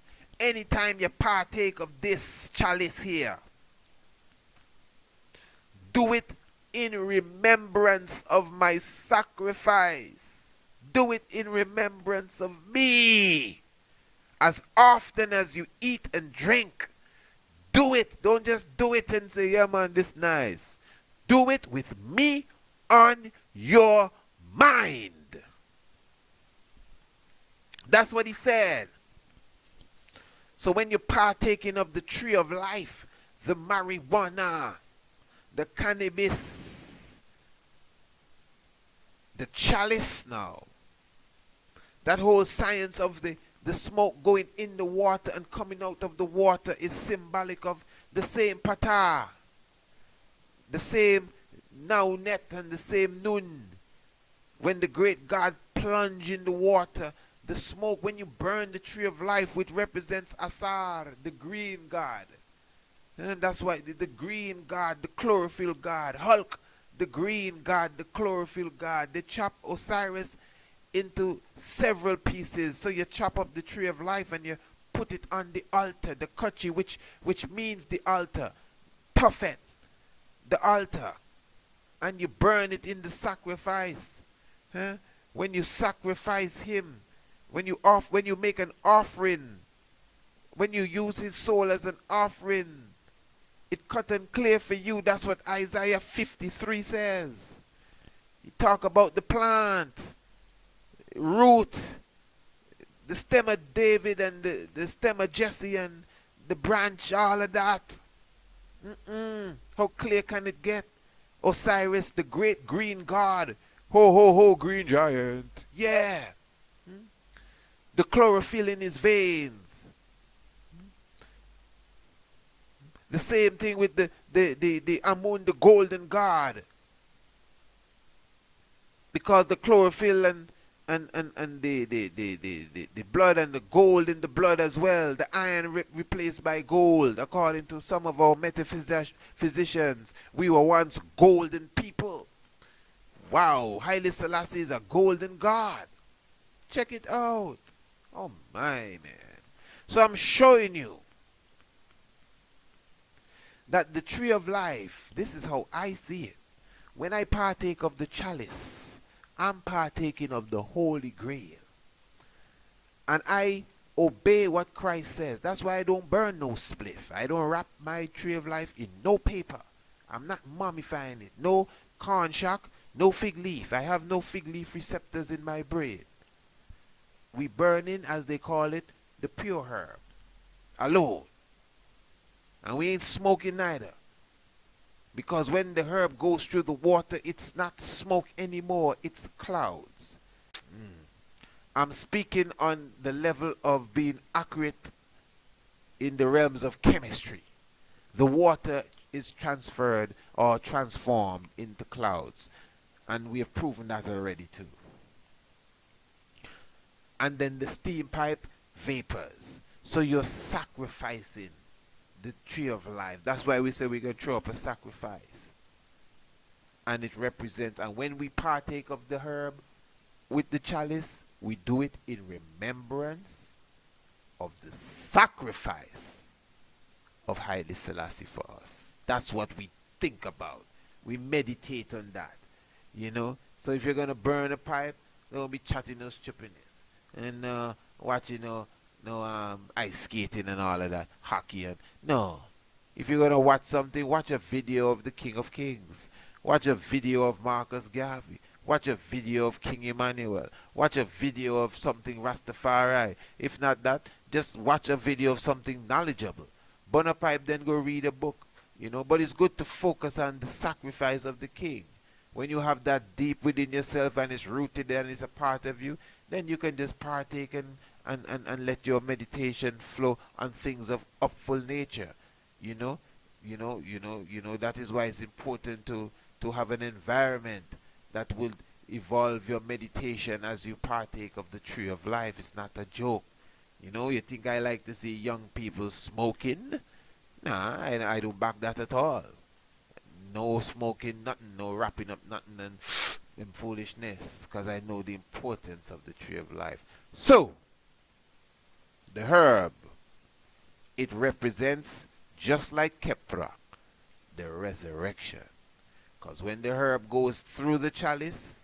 Anytime you partake of this chalice here, do it in remembrance of my sacrifice. Do it in remembrance of me. As often as you eat and drink, do it. Don't just do it and say, yeah man, this nice. Do it with me on your mind. That's what he said. So when you're partaking of the tree of life, the marijuana, the cannabis, the chalice now, that whole science of the smoke going in the water and coming out of the water is symbolic of the same pata, the same now net and the same nun. When the great God plunged in the water, the smoke, when you burn the tree of life, which represents Asar, the green God. And that's why the green God, the chlorophyll God, Hulk, the green God, the chlorophyll God. They chop Osiris into several pieces. So you chop up the tree of life and you put it on the altar, the kachi, which means the altar. Tophet, the altar. And you burn it in the sacrifice. When you sacrifice him, when you make an offering, when you use his soul as an offering, it cut and clear for you. That's what Isaiah 53 says. You talk about the plant, root, the stem of David and the stem of Jesse and the branch, all of that. How clear can it get? Osiris, the great green god. Ho, ho, ho, green giant. Yeah. The chlorophyll in his veins. The same thing with the Amun, the golden god. Because the chlorophyll and the blood and the gold in the blood as well. The iron replaced by gold. According to some of our metaphysicians, we were once golden people. Wow, Haile Selassie is a golden god. Check it out. Oh my, man. So I'm showing you that the tree of life, this is how I see it. When I partake of the chalice, I'm partaking of the Holy Grail. And I obey what Christ says. That's why I don't burn no spliff. I don't wrap my tree of life in no paper. I'm not mummifying it. No corn shock, no fig leaf. I have no fig leaf receptors in my brain. We burn in, as they call it, the pure herb alone. And we ain't smoking neither. Because when the herb goes through the water, it's not smoke anymore, it's clouds. I'm speaking on the level of being accurate in the realms of chemistry. The water is transferred or transformed into clouds. And we have proven that already too. And then the steam pipe, vapors. So you're sacrificing the tree of life. That's why we say we're going to throw up a sacrifice. And it represents, and when we partake of the herb with the chalice, we do it in remembrance of the sacrifice of Haile Selassie for us. That's what we think about. We meditate on that, you know. So if you're gonna burn a pipe, don't be chatting no stupidness and watching no ice skating and all of that, hockey and no. If you're gonna watch something, watch a video of the King of Kings. Watch a video of Marcus Garvey. Watch a video of King Emmanuel. Watch a video of something Rastafari. If not that, just watch a video of something knowledgeable. Burn a pipe, then go read a book. You know, but it's good to focus on the sacrifice of the King. When you have that deep within yourself and it's rooted there and it's a part of you, then you can just partake and let your meditation flow on things of upful nature. You know, that is why it's important to have an environment that will evolve your meditation as you partake of the tree of life. It's not a joke. You know, you think I like to see young people smoking? Nah, I don't back that at all. No smoking, nothing, no wrapping up nothing and foolishness, because I know the importance of the tree of life. So, the herb, it represents, just like Khepra, the resurrection. Because when the herb goes through the chalice,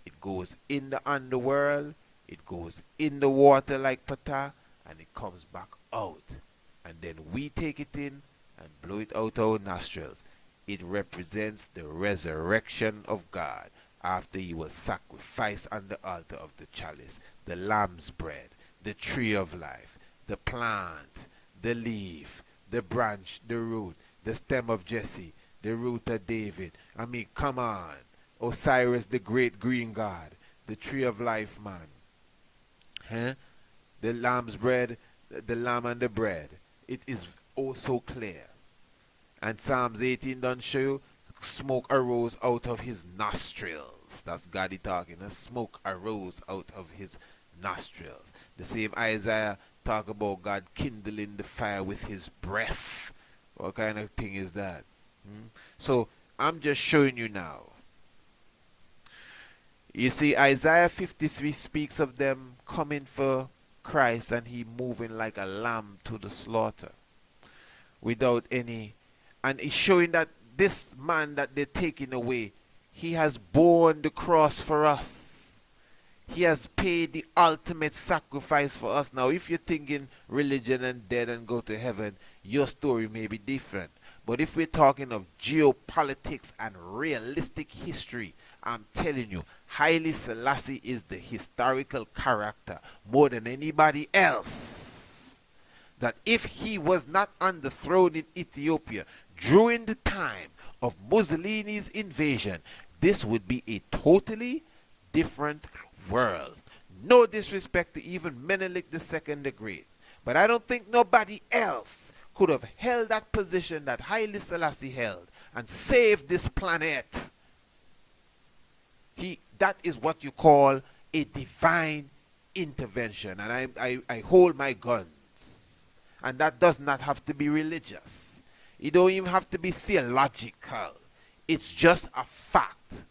it goes in the underworld, it goes in the water like pata, and it comes back out. And then we take it in and blow it out our nostrils. It represents the resurrection of God after he was sacrificed on the altar of the chalice. The lamb's bread, the tree of life, the plant, the leaf, the branch, the root, the stem of Jesse, the root of David. I mean, come on. Osiris, the great green god, the tree of life, man. Huh? The lamb's bread, the lamb and the bread. It is oh so clear. And Psalms 18 don't show you smoke arose out of his nostrils. That's God talking. Smoke arose out of his nostrils. The same Isaiah talk about God kindling the fire with his breath. What kind of thing is that? So I'm just showing you now. You see, Isaiah 53 speaks of them coming for Christ and he moving like a lamb to the slaughter without any. And it's showing that this man that they're taking away, he has borne the cross for us. He has paid the ultimate sacrifice for us. Now, if you're thinking religion and dead and go to heaven, your story may be different. But if we're talking of geopolitics and realistic history, I'm telling you, Haile Selassie is the historical character more than anybody else. That if he was not on the throne in Ethiopia during the time of Mussolini's invasion, this would be a totally different world. No disrespect to even Menelik II the Great. But I don't think nobody else could have held that position that Haile Selassie held and saved this planet. That is what you call a divine intervention. And I hold my guns. And that does not have to be religious. It don't even have to be theological. It's just a fact.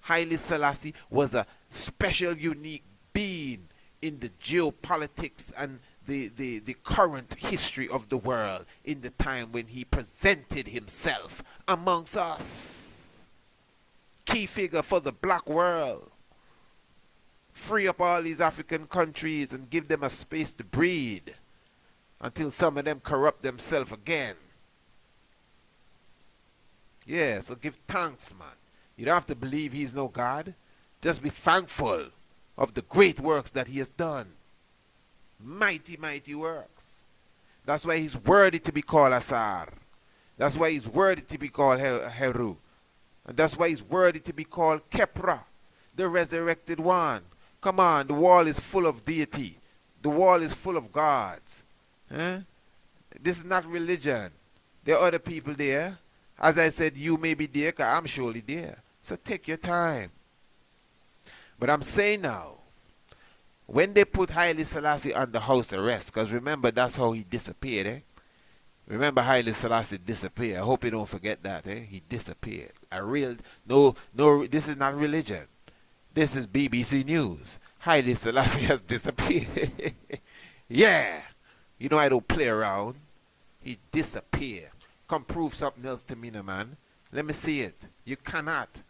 Haile Selassie was a special, unique being in the geopolitics and the current history of the world in the time when he presented himself amongst us. Key figure for the black world. Free up all these African countries and give them a space to breed until some of them corrupt themselves again. Yeah, so give thanks, man. You don't have to believe he's no God. Just be thankful of the great works that he has done. Mighty, mighty works. That's why he's worthy to be called Asar. That's why he's worthy to be called Heru. And that's why he's worthy to be called Khepra, the resurrected one. Come on, the wall is full of deity. The wall is full of gods. This is not religion. There are other people there. As I said, you may be there, because I'm surely there. So take your time. But I'm saying now, when they put Haile Selassie under house arrest, because remember, that's how he disappeared, Remember Haile Selassie disappeared. I hope you don't forget that, eh? He disappeared. A real, no, this is not religion. This is BBC News. Haile Selassie has disappeared. Yeah. You know I don't play around. He disappeared. Come prove something else to me, no man. Let me see it. You cannot.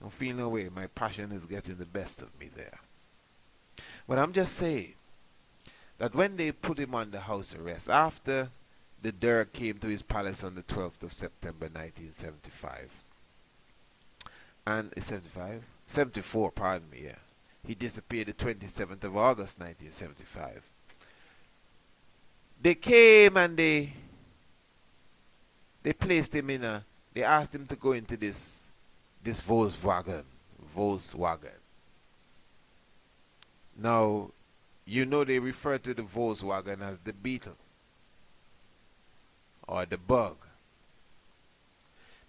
Don't feel no way. My passion is getting the best of me there. But I'm just saying that when they put him on the house arrest, after the Dirk came to his palace on the 12th of September 1975, and 75? 74, pardon me, yeah. He disappeared the 27th of August 1975. They came and they placed him in a, they asked him to go into this Volkswagen. Now, you know they refer to the Volkswagen as the Beetle or the Bug.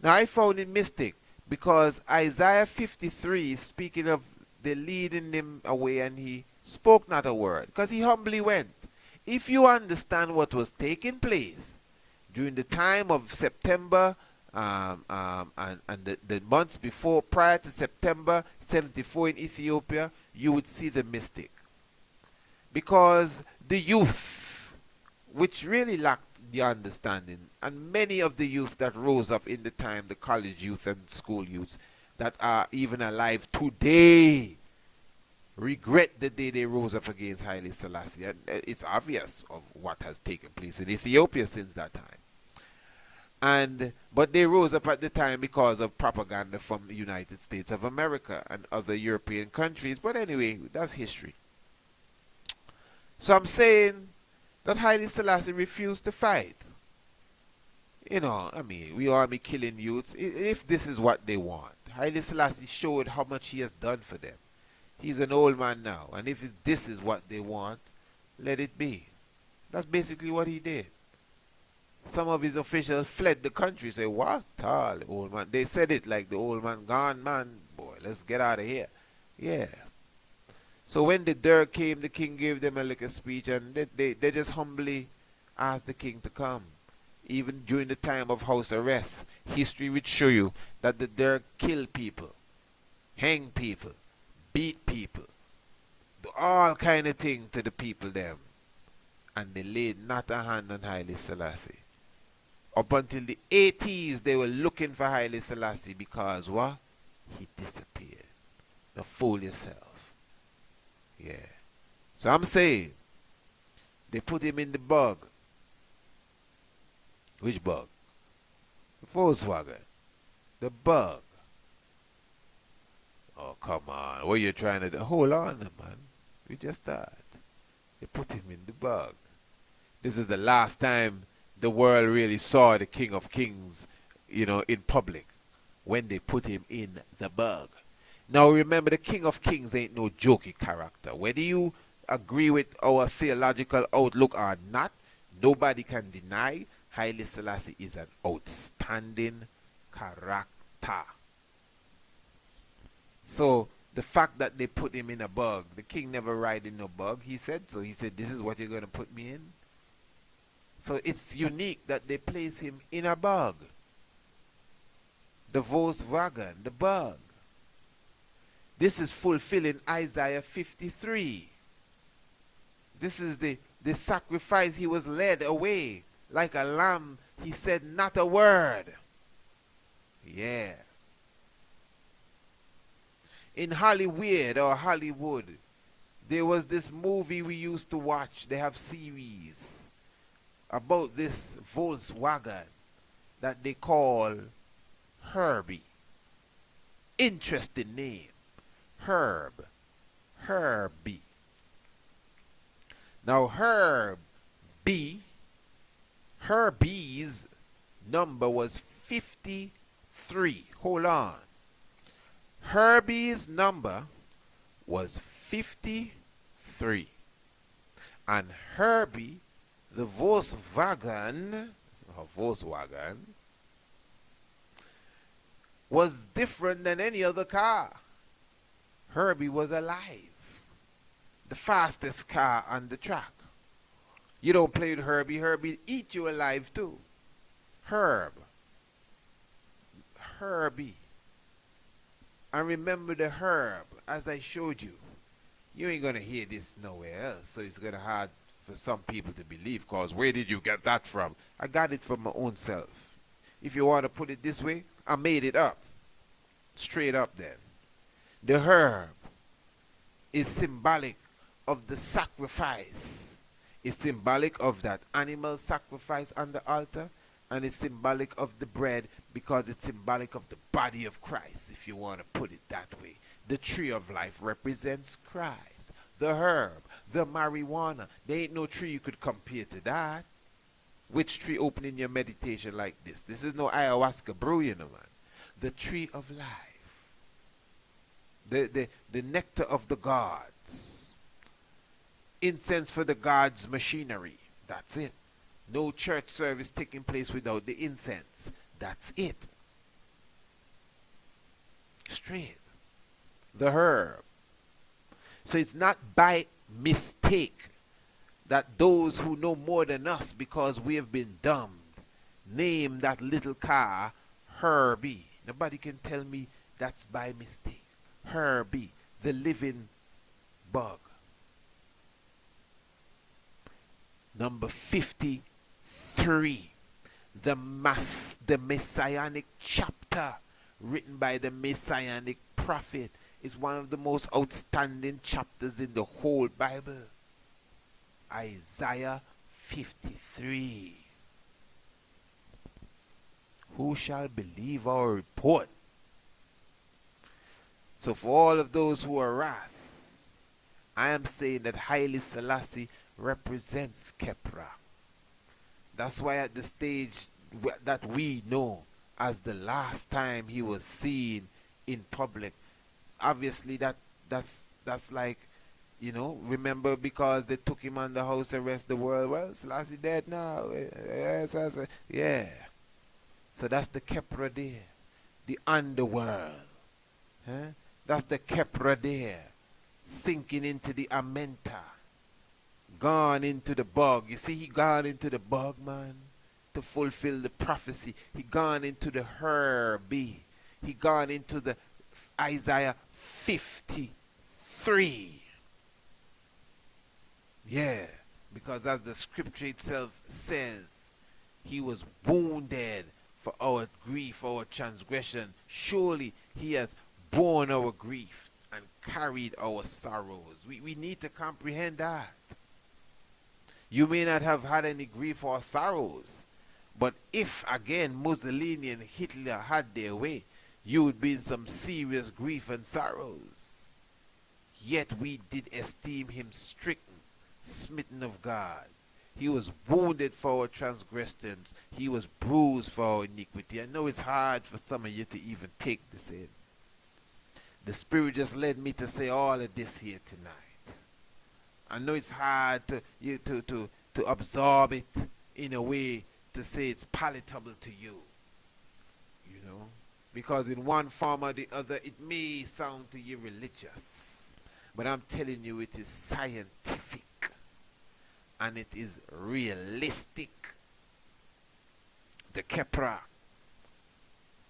Now, I found it mystic because Isaiah 53, speaking of the leading him away, and he spoke not a word because he humbly went. If you understand what was taking place during the time of September and the months before, prior to September 74 in Ethiopia, you would see the mystic. Because the youth, which really lacked the understanding, and many of the youth that rose up in the time, the college youth and school youths that are even alive today, regret the day they rose up against Haile Selassie. And it's obvious of what has taken place in Ethiopia since that time. But they rose up at the time because of propaganda from the United States of America and other European countries. But anyway, that's history. So I'm saying that Haile Selassie refused to fight. You know, I mean, we all be killing youths if this is what they want. Haile Selassie showed how much he has done for them. He's an old man now, and if this is what they want, let it be. That's basically what he did. Some of his officials fled the country, say, what? Tall old man. They said it like the old man, gone man, boy, let's get out of here. Yeah. So when the Dirk came, the king gave them a little speech, and they just humbly asked the king to come. Even during the time of house arrest, history would show you that the Dirk killed people, hang people, beat people, do all kind of things to the people them. And they laid not a hand on Haile Selassie. Up until the 80s, they were looking for Haile Selassie because what? He disappeared. Now fool yourself. Yeah. So I'm saying, they put him in the bug. Which bug? The Volkswagen. The bug. Oh, come on. What are you trying to do? Hold on, man. We just started. They put him in the bug. This is the last time the world really saw the King of Kings, you know, in public, when they put him in the bug. Now remember, the King of Kings ain't no jokey character. Whether you agree with our theological outlook or not, nobody can deny Haile Selassie is an outstanding character. So the fact that they put him in a bug, the king never ride in no bug, he said so. He said, this is what you're going to put me in. So it's unique that they place him in a bug. The Volkswagen, the bug. This is fulfilling Isaiah 53. This is the sacrifice. He was led away like a lamb. He said not a word. Yeah. In Hollywood, there was this movie we used to watch. They have series about this Volkswagen that they call Herbie. Interesting name. Herbie. Now Herbie's number was 53. Hold on. Herbie's number was 53. And Herbie, the Volkswagen, was different than any other car. Herbie was alive. The fastest car on the track. You don't play with Herbie. Herbie eat you alive too. Herb. Herbie. And remember the herb, as I showed you. You ain't going to hear this nowhere else. So it's going to hard for some people to believe. Because where did you get that from? I got it from my own self. If you want to put it this way, I made it up. Straight up then. The herb is symbolic of the sacrifice. It's symbolic of that animal sacrifice on the altar. And it's symbolic of the bread because it's symbolic of the body of Christ, if you want to put it that way. The tree of life represents Christ. The herb, the marijuana. There ain't no tree you could compare to that. Which tree opening your meditation like this? This is no ayahuasca brew, you know, man. The tree of life. The nectar of the gods. Incense for the gods' machinery. That's it. No church service taking place without the incense. That's it. Straight. The herb. So it's not by mistake that those who know more than us because we have been dumbed name that little car Herbie. Nobody can tell me that's by mistake. Herbie, the living bug. Number 53. The Messianic chapter written by the Messianic prophet is one of the most outstanding chapters in the whole Bible. Isaiah 53. Who shall believe our report? So for all of those who are harassed, I am saying that Haile Selassie represents Khepra. That's why at the stage that we know as the last time he was seen in public, obviously that's like, you know, remember because they took him under house arrest, the world, well, Selassie dead now. Yeah. So that's the Khepra there, the underworld. Huh? That's the Khepra there, sinking into the Amenta. Gone into the bug. You see, he gone into the bug, man, to fulfill the prophecy. He gone into the Herbie. He gone into the Isaiah 53. Yeah, because as the scripture itself says, he was wounded for our grief, our transgression. Surely he hath borne our grief and carried our sorrows. We need to comprehend that. You may not have had any grief or sorrows, but if, again, Mussolini and Hitler had their way, you would be in some serious grief and sorrows. Yet we did esteem him stricken, smitten of God. He was wounded for our transgressions. He was bruised for our iniquity. I know it's hard for some of you to even take this in. The Spirit just led me to say all of this here tonight. I know it's hard to absorb it in a way to say it's palatable to you. You know? Because in one form or the other, it may sound to you religious. But I'm telling you, it is scientific. And it is realistic. The Khepra.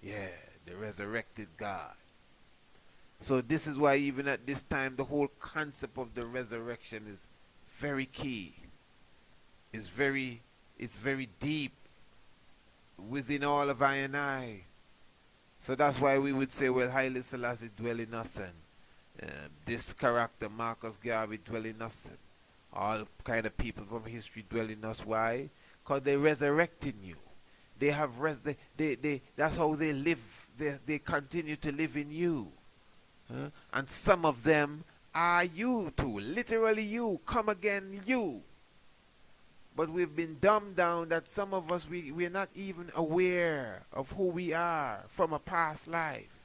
Yeah, the resurrected God. So this is why even at this time, the whole concept of the resurrection is very key. It's very deep within all of I and I. So that's why we would say, well, Haile Selassie dwell in us, and this character, Marcus Garvey, dwell in us, and all kind of people from history dwell in us. Why? Because they resurrected you. They have that's how they live. They continue to live in you. And some of them are you too. Literally you. Come again you. But we've been dumbed down that some of us, we're not even aware of who we are from a past life.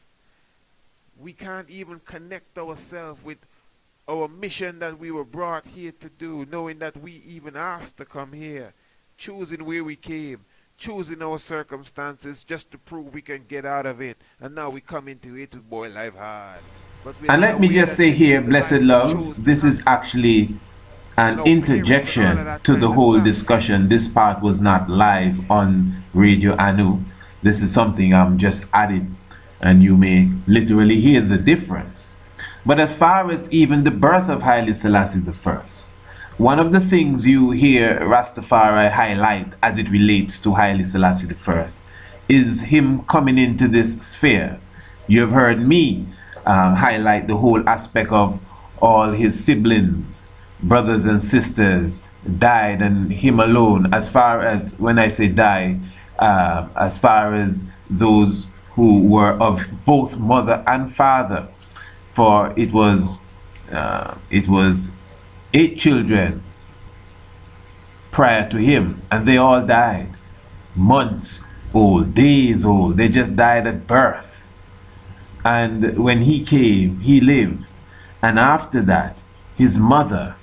We can't even connect ourselves with our mission that we were brought here to do, knowing that we even asked to come here, choosing where we came, choosing our circumstances just to prove we can get out of it. And now we come into it with life hard. And let me just say here, blessed love, this is actually You An know, pyramids and all of interjection that to kind the of whole stuff. discussion. This part was not live on Radio Anu. This is something I'm just adding, and you may literally hear the difference. But as far as even the birth of Haile Selassie I, one of the things you hear Rastafari highlight as it relates to Haile Selassie I is him coming into this sphere. You've heard me highlight the whole aspect of all his siblings, brothers and sisters died, and him alone. As far as when I say die, as far as those who were of both mother and father, for it was 8 children prior to him, and they all died months old, days old. They just died at birth. And when he came, he lived. And after that, his mother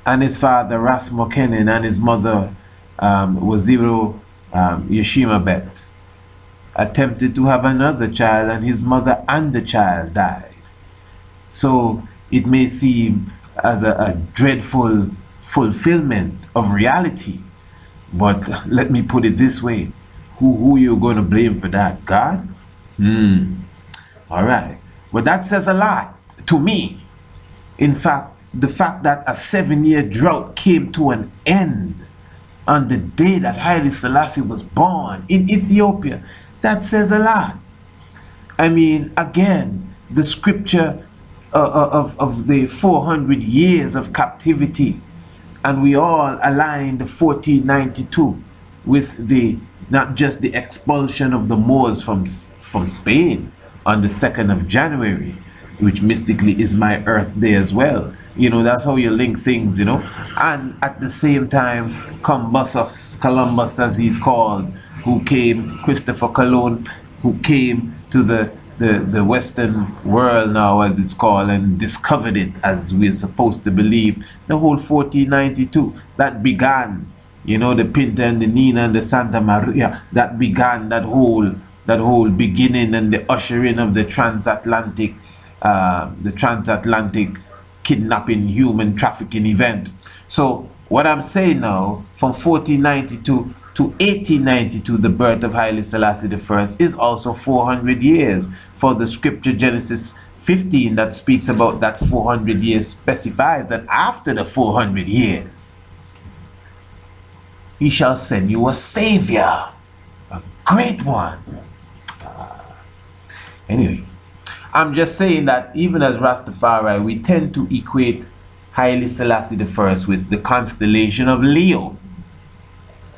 and his father, Ras Mokenen, and his mother, Waziro Yeshimabet, attempted to have another child, and his mother and the child died. So it may seem as a dreadful fulfillment of reality, but let me put it this way: who you going to blame for that? God? All right. Well, that says a lot to me. In fact, the fact that a 7-year drought came to an end on the day that Haile Selassie was born in Ethiopia, that says a lot. I mean, again, the scripture of the 400 years of captivity, and we all aligned 1492 with the not just the expulsion of the Moors from Spain on the 2nd of January, which mystically is my Earth Day as well. You know, that's how you link things, you know. And at the same time, Columbus as he's called, who came, Christopher Cologne, who came to the Western world now, as it's called, and discovered it as we're supposed to believe. The whole 1492, that began, you know, the Pinta and the Nina and the Santa Maria, that began that whole beginning and the ushering of the transatlantic kidnapping, human trafficking event. So what I'm saying now, from 1492 to 1892, the birth of Haile Selassie I, is also 400 years. For the scripture Genesis 15 that speaks about that 400 years specifies that after the 400 years, he shall send you a savior, a great one. Anyway, I'm just saying that even as Rastafari, we tend to equate Haile Selassie I with the constellation of Leo,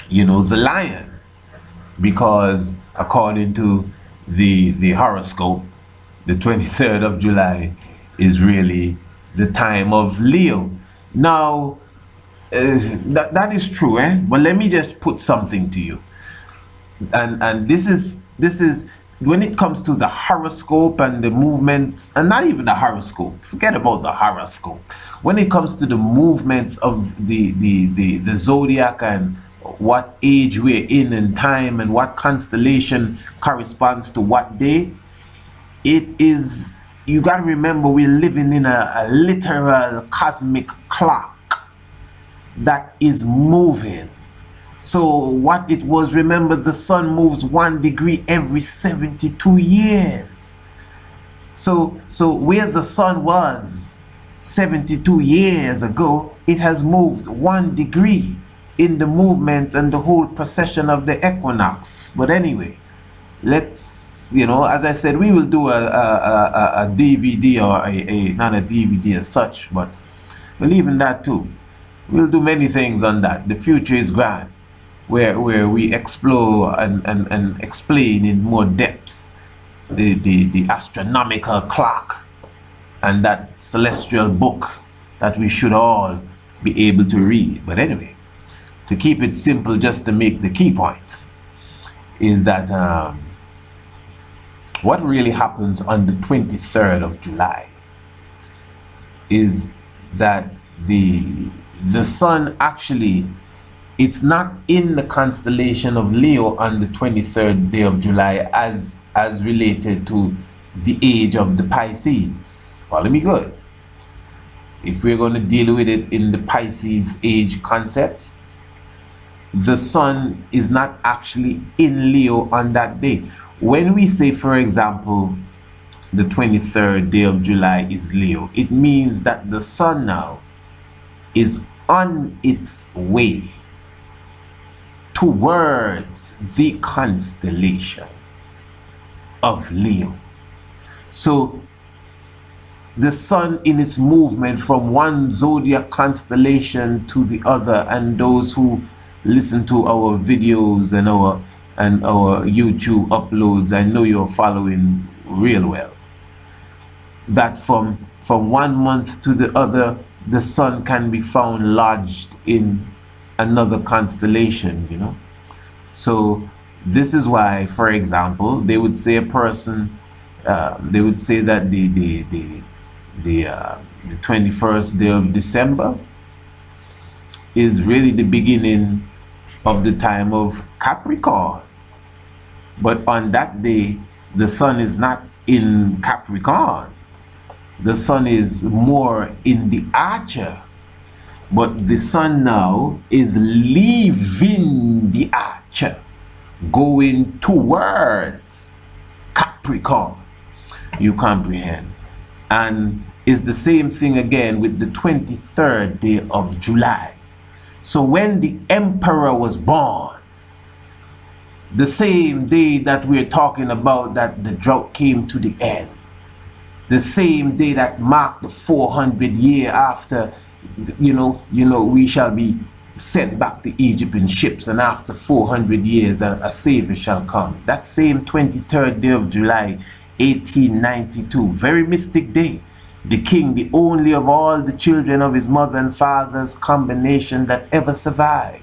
you know, the lion, because according to the horoscope, the 23rd of July is really the time of Leo. Now, that is true, eh? But let me just put something to you. And this is when it comes to the horoscope and the movements, and not even the horoscope, forget about the horoscope. When it comes to the movements of the zodiac and what age we're in time and what constellation corresponds to what day, it is, you got to remember, we're living in a literal cosmic clock that is moving. So what it was, remember, the sun moves 1 degree every 72 years. So where the sun was 72 years ago, it has moved 1 degree in the movement and the whole procession of the equinox. But anyway, let's, you know, as I said, we will do a DVD or not a DVD as such, but believe in that too. We'll do many things on that. The future is grand, where we explore and explain in more depths the astronomical clock and that celestial book that we should all be able to read. But anyway, to keep it simple, just to make the key point, is that what really happens on the 23rd of July is that the sun actually, it's not in the constellation of Leo on the 23rd day of July as related to the age of the Pisces. Follow me good. if we're going to deal with it in the Pisces age concept, the sun is not actually in Leo on that day. When we say, for example, the 23rd day of July is Leo, it means that the sun now is on its way towards the constellation of Leo. So the sun in its movement from one zodiac constellation to the other, and those who listen to our videos and our YouTube uploads, I know you're following real well, that from one month to the other, the sun can be found lodged in another constellation, you know. So this is why, for example, they would say a person, they would say that the 21st day of December is really the beginning of the time of Capricorn. But on that day, the sun is not in Capricorn. The sun is more in the Archer. But the sun now is leaving the Archer, going towards Capricorn. You comprehend? And it's the same thing again with the 23rd day of July. So when the emperor was born, the same day that we're talking about that the drought came to the end, the same day that marked the 400 year after, you know, we shall be sent back to Egypt in ships, and after 400 years a savior shall come. That same 23rd day of July 1892, very mystic day, the king, the only of all the children of his mother and father's combination that ever survived,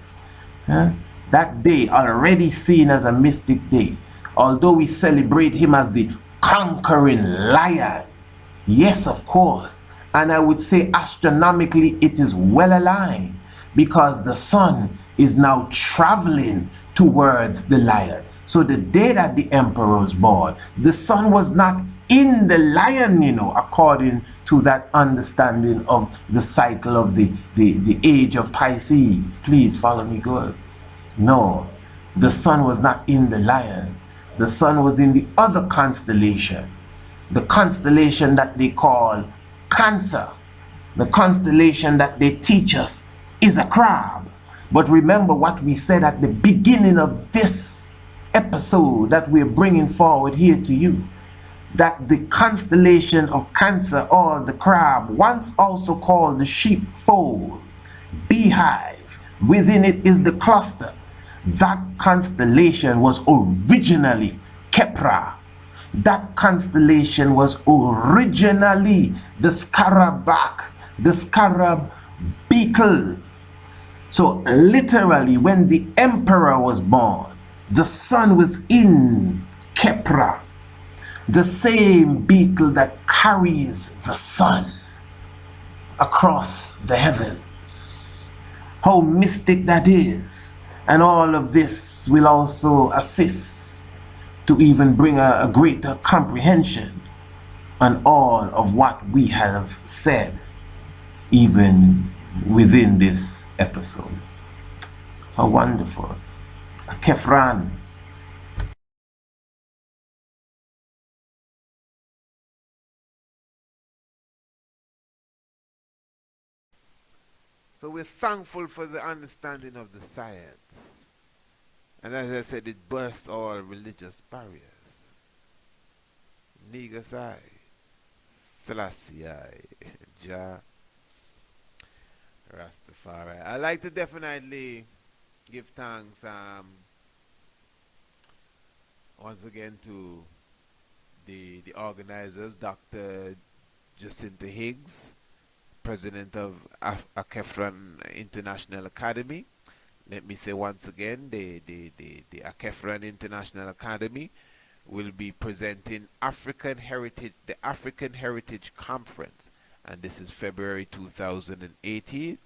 that day already seen as a mystic day, although we celebrate him as the conquering lion. Yes, of course. And I would say astronomically it is well aligned, because the sun is now traveling towards the lion. So the day that the emperor was born, the sun was not in the lion, you know, according to that understanding of the cycle of the age of Pisces. Please follow me good. No, the sun was not in the lion. The sun was in the other constellation, the constellation that they call Cancer. The constellation that they teach us is a crab. But remember what we said at the beginning of this episode that we're bringing forward here to you, that the constellation of Cancer, or the crab, once also called the sheepfold, beehive, within it is the cluster. That constellation was originally Khepra. That constellation was originally the scarab, the scarab beetle. So literally, when the emperor was born, the sun was in Khepra, the same beetle that carries the sun across the heavens. How mystic that is. And all of this will also assist to even bring a greater comprehension on all of what we have said, even within this episode. How wonderful. A Khepran. So we're thankful for the understanding of the science. And as I said, it bursts all religious barriers. Negasai, Selassie, Jah, Rastafari. I like to definitely give thanks once again to the organizers, Dr. Jacinta Higgs, president of Khepran International Academy. Let me say once again, the Khepran International Academy will be presenting the African Heritage Conference, and this is February 2018,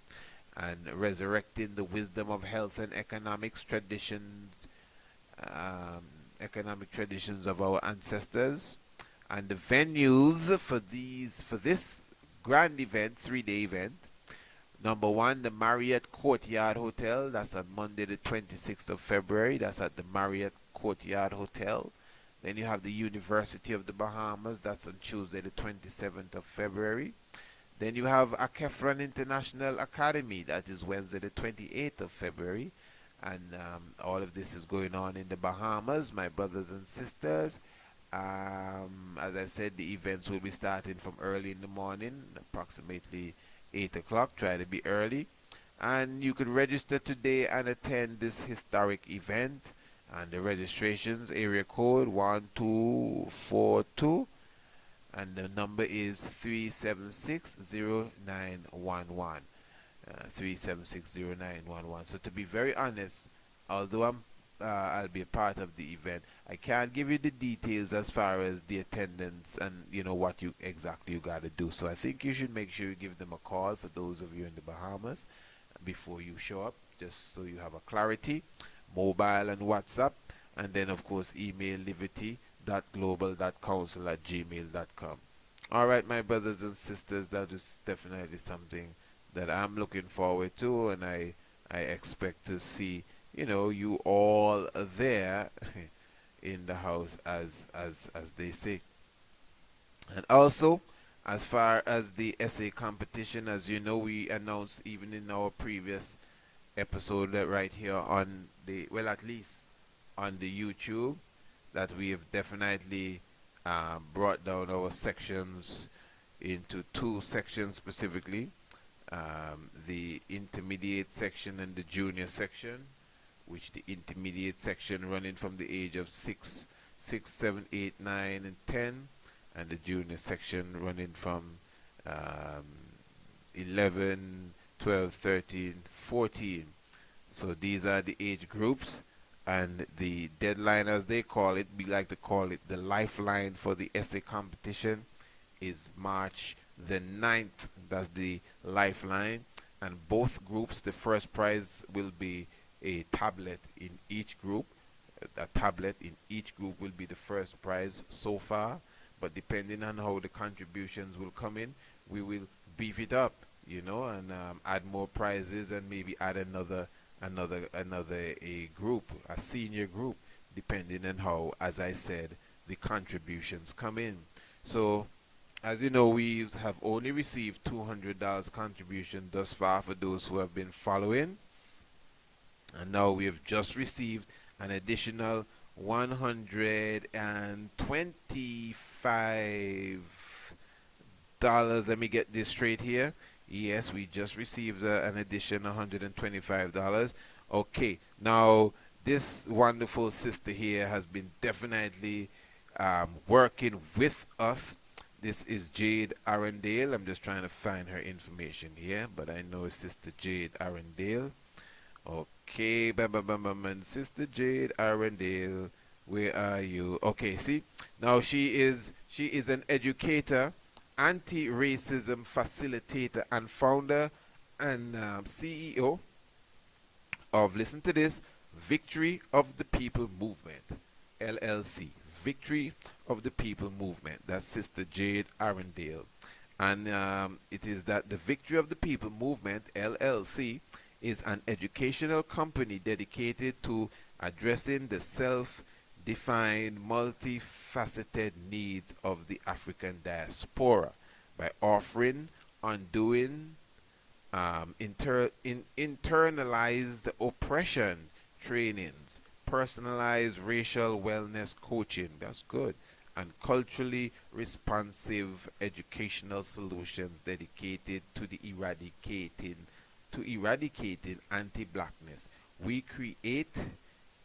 and resurrecting the wisdom of health and economic traditions of our ancestors. And the venues for this grand event, 3-day event. Number one, the Marriott Courtyard Hotel. That's on Monday, the 26th of February. That's at the Marriott Courtyard Hotel. Then you have the University of the Bahamas. That's on Tuesday, the 27th of February. Then you have a Khepran International Academy. That is Wednesday, the 28th of February. And all of this is going on in the Bahamas, my brothers and sisters. As I said, the events will be starting from early in the morning, approximately 8 o'clock. Try to be early. And you could register today and attend this historic event. And the registrations, area code 1242. And the number is 3760911. 3760911. So to be very honest, although I'll be a part of the event, I can't give you the details as far as the attendance and what you exactly you got to do. So I think you should make sure you give them a call for those of you in the Bahamas before you show up, just so you have a clarity. Mobile and WhatsApp, and then of course email liberty.global.council@gmail.com. All right, my brothers and sisters, that is definitely something that I'm looking forward to, and I expect to see you all there in the house, as they say. And also, as far as the essay competition, as you know, we announced even in our previous episode that right here on the, well, at least on the YouTube, that we have definitely brought down our sections into two sections specifically, the intermediate section and the junior section, which the intermediate section running from the age of 6, 7, 8, 9, and 10, and the junior section running from 11, 12, 13, 14. So these are the age groups, and the deadline, as they call it, we like to call it the lifeline for the essay competition, is March the 9th. That's the lifeline. And both groups, the first prize will be a tablet in each group. A tablet in each group will be the first prize so far. But depending on how the contributions will come in, we will beef it up, and add more prizes, and maybe add another a group, a senior group, depending on how, as I said, the contributions come in. So, as you know, we have only received $200 contribution thus far for those who have been following, and now we have just received an additional $125. Let me get this straight here. Yes, we just received an additional $125. Okay, now this wonderful sister here has been definitely working with us. This is Jade Arundale. I'm just trying to find her information here, but I know Sister Jade Arundale. Okay, Sister Jade Arundale, where are you? Okay, see, now she is an educator, anti-racism facilitator, and founder and CEO of, listen to this, Victory of the People Movement, LLC. Victory of the People Movement. That's Sister Jade Arundale. And it is that the Victory of the People Movement, LLC, is an educational company dedicated to addressing the self-defined, multifaceted needs of the African diaspora by offering, undoing, internalized oppression trainings, personalized racial wellness coaching, that's good, and culturally responsive educational solutions dedicated to eradicating anti-blackness. We create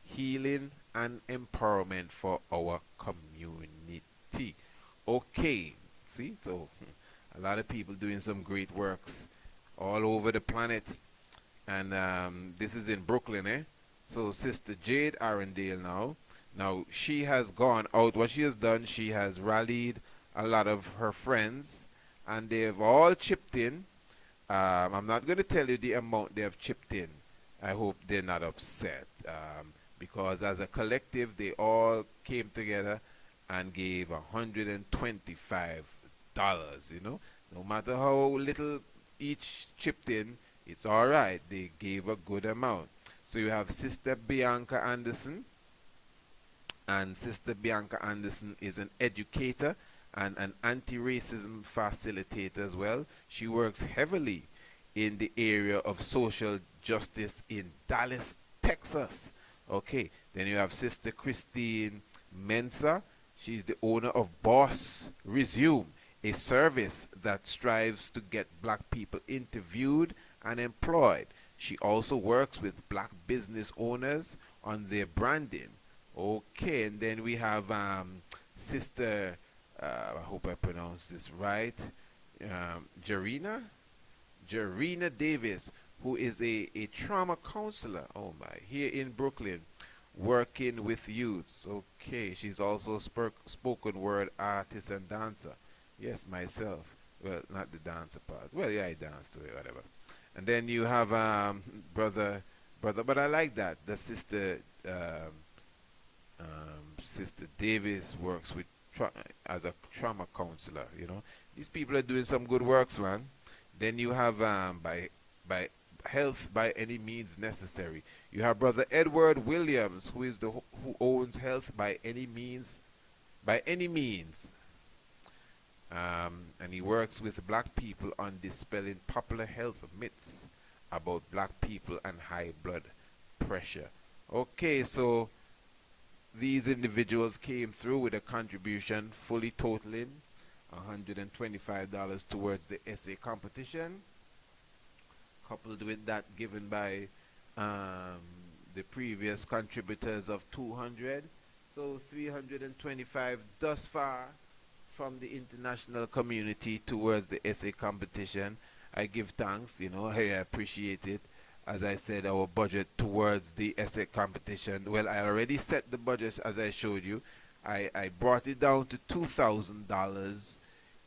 healing and empowerment for our community. Okay, see, so a lot of people doing some great works all over the planet, and this is in Brooklyn, eh? So Sister Jade Arundale now she has gone out. What she has done, she has rallied a lot of her friends, and they've all chipped in. I'm not going to tell you the amount they have chipped in. I hope they're not upset, because as a collective, they all came together and gave $125. No matter how little each chipped in, it's all right. They gave a good amount. So you have Sister Bianca Anderson, and Sister Bianca Anderson is an educator and an anti-racism facilitator as well. She works heavily in the area of social justice in Dallas, Texas. Okay, then you have Sister Christine Mensa. She's the owner of Boss Resume, a service that strives to get black people interviewed and employed. She also works with black business owners on their branding. Okay, and then we have Sister, I hope I pronounced this right, Jarina? Jarina Davis, who is a trauma counselor, oh my, here in Brooklyn, working with youths. Okay, she's also a spoken word artist and dancer. Yes, myself. Well, not the dancer part. Well, yeah, I dance to it, whatever. And then you have brother, but I like that. The sister, Sister Davis works with as a trauma counselor. You know, these people are doing some good works, man. Then you have by health by any means necessary. You have Brother Edward Williams, who is who owns health by any means, by any means. And he works with black people on dispelling popular health myths about black people and high blood pressure. Okay, so these individuals came through with a contribution fully totaling $125 towards the essay competition, coupled with that given by the previous contributors of 200. So 325 thus far from the international community towards the essay competition. I give thanks, you know, hey, I appreciate it. As I said, our budget towards the essay competition, well, I already set the budget as I showed you. I brought it down to $2,000.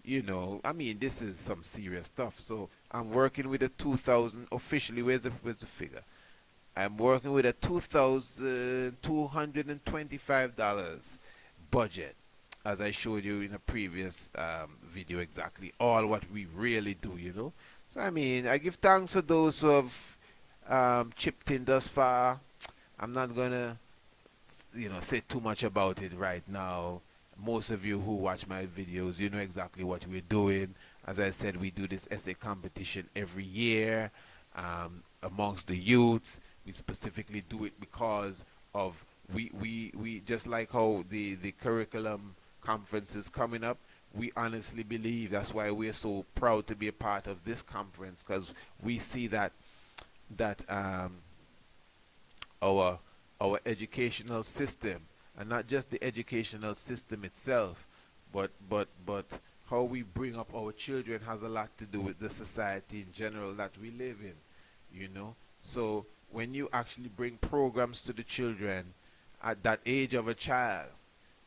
You know, I mean, this is some serious stuff. So I'm working with a 2,000 officially. Where's the figure? I'm working with a $2,225 budget, as I showed you in a previous video, exactly all what we really do, you know. So I mean, I give thanks for those who have chipped in thus far. I'm not gonna, you know, say too much about it right now. Most of you who watch my videos, you know exactly what we're doing. As I said, we do this essay competition every year amongst the youths. We specifically do it because of we just like how the curriculum conference is coming up. We honestly believe that's why we're so proud to be a part of this conference, because we see that our educational system, and not just the educational system itself, but how we bring up our children has a lot to do with the society in general that we live in, you know. So when you actually bring programs to the children at that age of a child,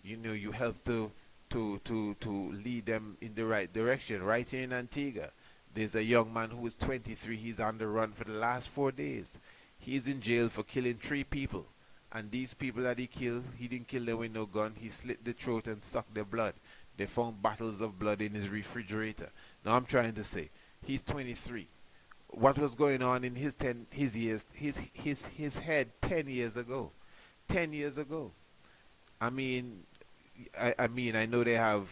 you know, you help to lead them in the right direction. Right here in Antigua, there's a young man who is 23. He's on the run for the last 4 days. He's in jail for killing 3 people. And these people that he killed, he didn't kill them with no gun. He slit the throat and sucked their blood. They found bottles of blood in his refrigerator. Now I'm trying to say, he's 23. What was going on in his head 10 years ago? 10 years ago. I mean, I know they have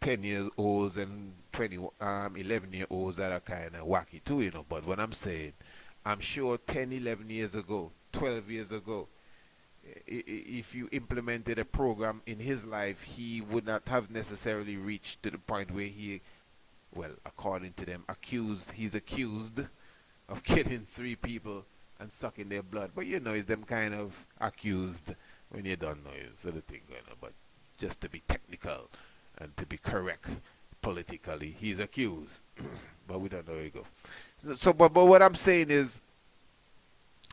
10-year-olds and 11-year-olds that are kind of wacky too, you know. But what I'm saying, I'm sure 10, 11 years ago, 12 years ago, if you implemented a program in his life, he would not have necessarily reached to the point where he, well, according to them, he's accused of killing 3 people and sucking their blood. But you know, it's them kind of accused when you don't know it, so the thing going on. But just to be technical and to be correct politically, he's accused. But we don't know where he go. So, but what I'm saying is,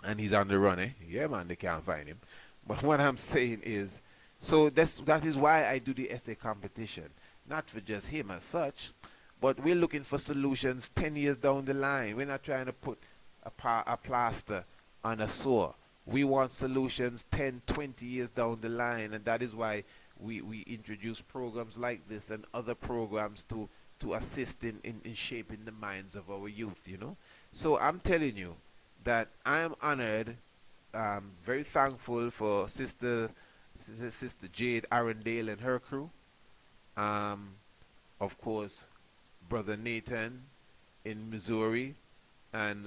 and he's on the run, eh? Yeah, man, they can't find him. But what I'm saying is, so that is why I do the essay competition. Not for just him as such, but we're looking for solutions 10 years down the line. We're not trying to put a plaster on a sore. We want solutions 10, 20 years down the line, and that is why we introduce programs like this and other programs to to assist in shaping the minds of our youth, you know. So I'm telling you that I am honored, very thankful for Sister Jade Arundale and her crew. Um, of course, Brother Nathan in Missouri, and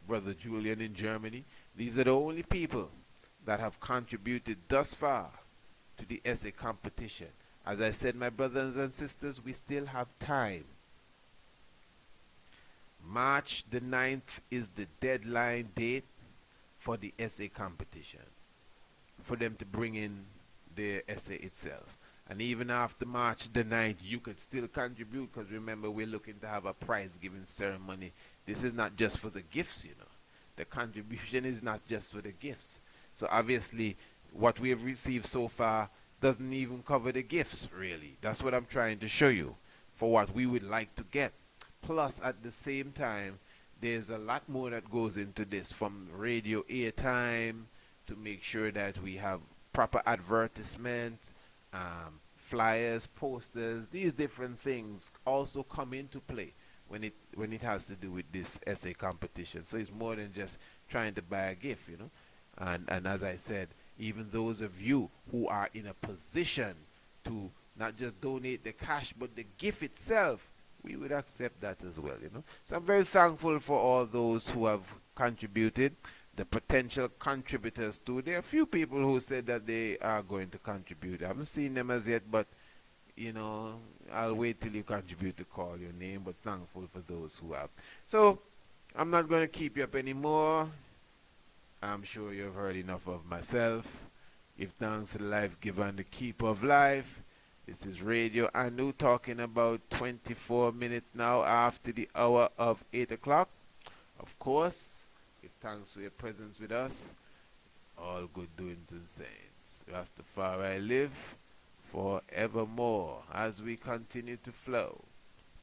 Brother Julian in Germany. These are the only people that have contributed thus far to the essay competition. As I said, my brothers and sisters, we still have time. March the 9th is the deadline date for the essay competition, for them to bring in the essay itself. And even after March the 9th, you could still contribute, because remember, we're looking to have a prize giving ceremony. This is not just for the gifts, you know. The contribution is not just for the gifts. So obviously, what we have received so far doesn't even cover the gifts, really. That's what I'm trying to show you, for what we would like to get. Plus, at the same time, there's a lot more that goes into this, from radio airtime to make sure that we have proper advertisement, flyers, posters. These different things also come into play when it has to do with this essay competition. So it's more than just trying to buy a gift, you know. And as I said, even those of you who are in a position to not just donate the cash but the gift itself, we would accept that as well, you know. So I'm very thankful for all those who have contributed, the potential contributors too. There are a few people who said that they are going to contribute. I haven't seen them as yet, but you know, I'll wait till you contribute to call your name, but thankful for those who have. So I'm not going to keep you up anymore. I'm sure you've heard enough of myself. Give thanks to the life giver and the keeper of life. This is Radio Anu, talking about 24 minutes now after the hour of 8 o'clock. Of course, give thanks for your presence with us. All good doings and sayings. Rastafari live forevermore as we continue to flow.